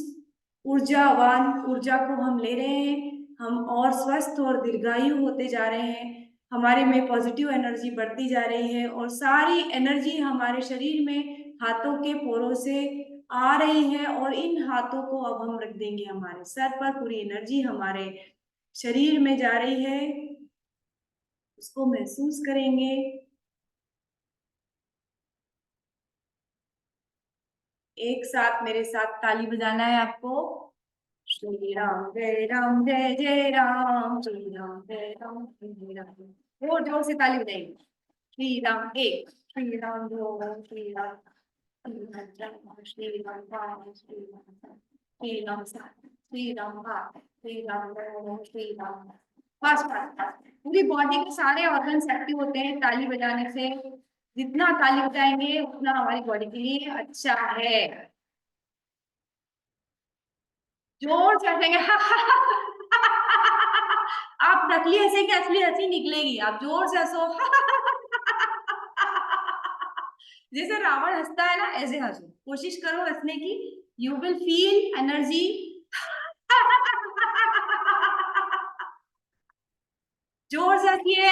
ऊर्जावान ऊर्जा को हम ले रहे हैं। हम और स्वस्थ और दीर्घायु होते जा रहे हैं। हमारे में पॉजिटिव एनर्जी बढ़ती जा रही है और सारी एनर्जी हमारे शरीर में हाथों के पोरों से आ रही है और इन हाथों को अब हम रख देंगे हमारे सर पर। पूरी एनर्जी हमारे शरीर में जा रही है, उसको महसूस करेंगे। एक साथ मेरे साथ ताली बजाना है आपको। श्री राम जय जय राम, श्री राम जय राम। और जोर से ताली बजाएंगे। श्री राम एक, श्री राम दो, श्री राम, श्री राम, श्री राम पाँच, श्री राम, श्री राम सात, श्री राम आठ, श्री राम नौ, श्री राम बस बस बस। पूरी बॉडी के सारे ऑर्गन्स एक्टिव होते हैं ताली बजाने से। जितना ताली बजाएंगे उतना हमारी बॉडी के लिए अच्छा है। जोर से हंसेंगे आप नकली हंसेंगे, असली हंसी निकलेगी। आप जोर से हंसो जैसे रावण हंसता है ना, ऐसे हंसो। कोशिश करो हंसने की। यू विल फील एनर्जी जोर से हंसिए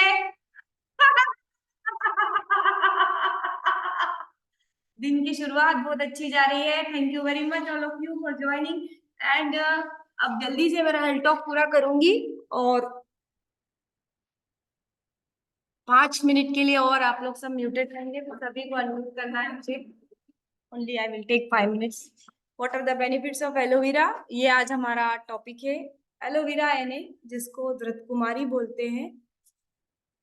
दिन की शुरुआत बहुत अच्छी जा रही है। Thank you very much all of you for joining. And अब जल्दी से मेरा हेल्थ टॉक पूरा करूंगी और 5 मिनट के लिए और आप लोग सब म्यूटेड रहेंगे, तो सभी को अनम्यूट करना है मुझे। Only I will take 5 minutes. What are the benefits of aloe vera, ये आज हमारा टॉपिक है। एलोवेरा यानी जिसको धृत कुमारी बोलते हैं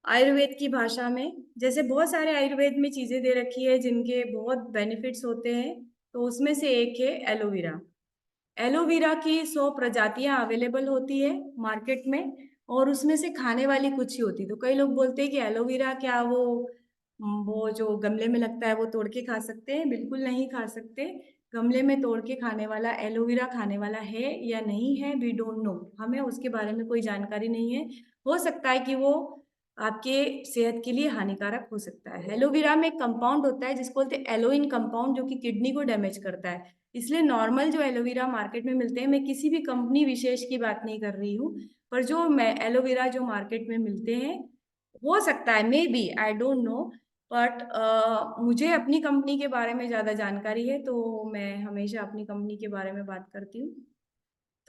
आयुर्वेद की भाषा में। जैसे बहुत सारे आयुर्वेद में चीजें दे रखी है जिनके बहुत बेनिफिट्स होते हैं, तो उसमें से एक है एलोवेरा। एलोवेरा की 100 प्रजातियां अवेलेबल होती है मार्केट में, और उसमें से खाने वाली कुछ ही होती है। तो कई लोग बोलते हैं कि एलोवेरा क्या वो जो गमले में लगता है वो तोड़ के खा सकते हैं? बिल्कुल नहीं खा सकते। गमले में तोड़ के खाने वाला एलोवेरा खाने वाला है या नहीं है, वी डोंट नो। हमें उसके बारे में कोई जानकारी नहीं है। हो सकता है कि वो आपके सेहत के लिए हानिकारक हो सकता है। एलोवेरा में एक कंपाउंड होता है जिसको बोलते हैं एलोइन कंपाउंड, जो कि किडनी को डैमेज करता है। इसलिए नॉर्मल जो एलोवेरा मार्केट में मिलते हैं, मैं किसी भी कंपनी विशेष की बात नहीं कर रही हूँ, पर जो मैं एलोवेरा जो मार्केट में मिलते हैं, हो सकता है may be, I don't know, but मुझे अपनी कंपनी के बारे में ज़्यादा जानकारी है, तो मैं हमेशा अपनी कंपनी के बारे में बात करती हूँ।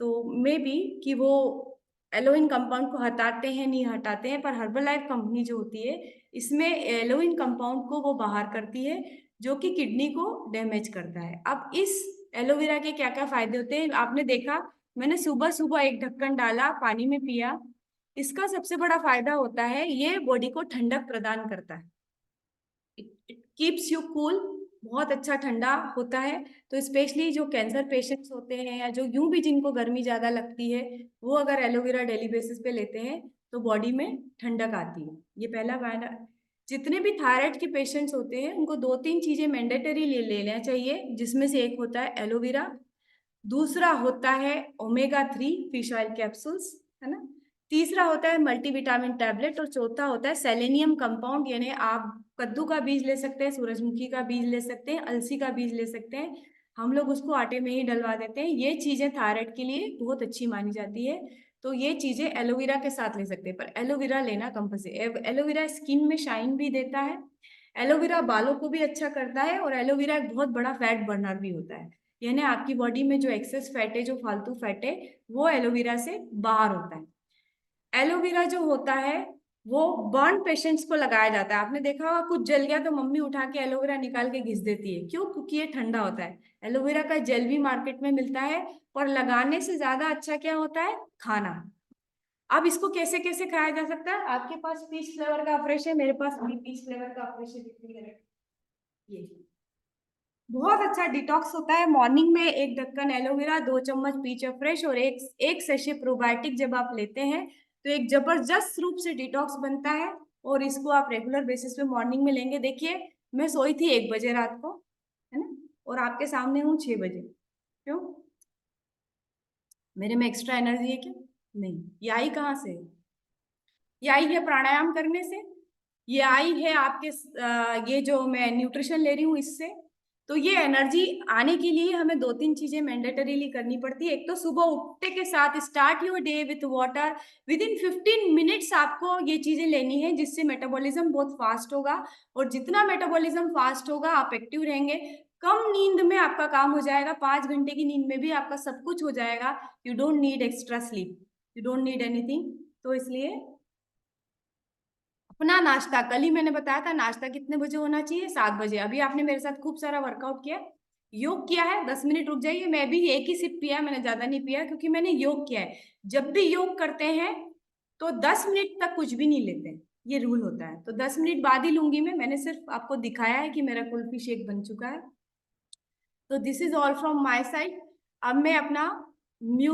तो मे बी कि वो एलोइन कंपाउंड को हटाते हैं नहीं हटाते हैं, पर हर्बल लाइफ कंपनी जो होती है इसमें एलोइन कंपाउंड को वो बाहर करती है जो कि किडनी को डैमेज करता है। अब इस एलोवेरा के क्या क्या फायदे होते हैं आपने देखा। मैंने सुबह सुबह एक ढक्कन डाला, पानी में पिया। इसका सबसे बड़ा फायदा होता है ये बॉडी को ठंडक प्रदान करता है। इट कीप्स यू कूल, बहुत अच्छा ठंडा होता है। तो स्पेशली जो कैंसर पेशेंट्स होते हैं या जो यूं भी जिनको गर्मी ज्यादा लगती है, वो अगर एलोवेरा डेली बेसिस पे लेते हैं तो बॉडी में ठंडक आती है। ये पहला फायदा। जितने भी थायराइड के पेशेंट्स होते हैं उनको 2-3 चीजें मैंडेटरी ले लेना चाहिए, जिसमें से एक होता है एलोवेरा, दूसरा होता है ओमेगा 3 फिश ऑयल कैप्सूल्स, है ना, तीसरा होता है मल्टीविटामिन टैबलेट, और चौथा होता है सेलेनियम कंपाउंड। यानी आप कद्दू का बीज ले सकते हैं, सूरजमुखी का बीज ले सकते हैं, अलसी का बीज ले सकते हैं। हम लोग उसको आटे में ही डलवा देते हैं। ये चीजें थायराइड के लिए बहुत अच्छी मानी जाती है, तो ये चीजें एलोवेरा के साथ ले सकते हैं। पर एलोवेरा लेना कंपल्सरी। एलोवेरा स्किन में शाइन भी देता है, एलोवेरा बालों को भी अच्छा करता है, और एलोवेरा एक बहुत बड़ा फैट बर्नर भी होता है। यानी आपकी बॉडी में जो एक्सेस फैट है, जो फालतू फैट है, वो एलोवेरा से बाहर होता है। एलोवेरा जो होता है वो बर्न पेशेंट्स को लगाया जाता है। आपने देखा होगा कुछ जल गया तो मम्मी उठा के एलोवेरा निकाल के घिस देती है, क्यों? क्योंकि ये ठंडा होता है। एलोवेरा का जेल भी मार्केट में मिलता है, और लगाने से ज्यादा अच्छा क्या होता है? खाना। अब इसको कैसे कैसे खाया जा सकता है? आपके पास पीच फ्लेवर का फ्रेश है, मेरे पास भी पीच फ्लेवर का फ्रेश है। ये बहुत अच्छा डिटॉक्स होता है। मॉर्निंग में एक ढक्कन एलोवेरा, 2 चम्मच पीच फ्रेश, और एक सेशे प्रोबायोटिक जब आप लेते हैं तो एक जबरदस्त रूप से डिटॉक्स बनता है। और इसको आप रेगुलर बेसिस पे मॉर्निंग में लेंगे। देखिए, मैं सोई थी 1 बजे रात को, है ना, और आपके सामने हूँ 6 बजे। क्यों? मेरे में एक्स्ट्रा एनर्जी है क्या? नहीं। ये आई कहाँ से? ये आई है प्राणायाम करने से, ये आई है आपके ये जो मैं न्यूट्रिशन ले रही हूँ इससे। तो ये एनर्जी आने के लिए हमें 2-3 चीजें मैंडेटरीली करनी पड़ती है। एक तो सुबह उठते के साथ start your day with water. With in 15 minutes आपको ये चीजें लेनी है, जिससे मेटाबॉलिज्म बहुत फास्ट होगा, और जितना मेटाबॉलिज्म फास्ट होगा आप एक्टिव रहेंगे। कम नींद में आपका काम हो जाएगा, 5 घंटे की नींद में भी आपका सब कुछ हो जाएगा। You don't need extra sleep, you don't need anything. तो इसलिए अपना नाश्ता, कल ही मैंने बताया था नाश्ता कितने बजे होना चाहिए, 7 बजे। अभी आपने मेरे साथ खूब सारा वर्कआउट किया, योग किया है, 10 मिनट रुक जाइए। मैं भी एक ही सिप पिया, मैंने ज्यादा नहीं पिया, क्योंकि मैंने योग किया है। जब भी योग करते हैं तो 10 मिनट तक कुछ भी नहीं लेते, ये रूल होता है। तो 10 मिनट बाद ही लूंगी मैं। मैंने सिर्फ आपको दिखाया है कि मेरा कुल्फी शेक बन चुका है। तो this is all from my side. अब मैं अपना म्यूट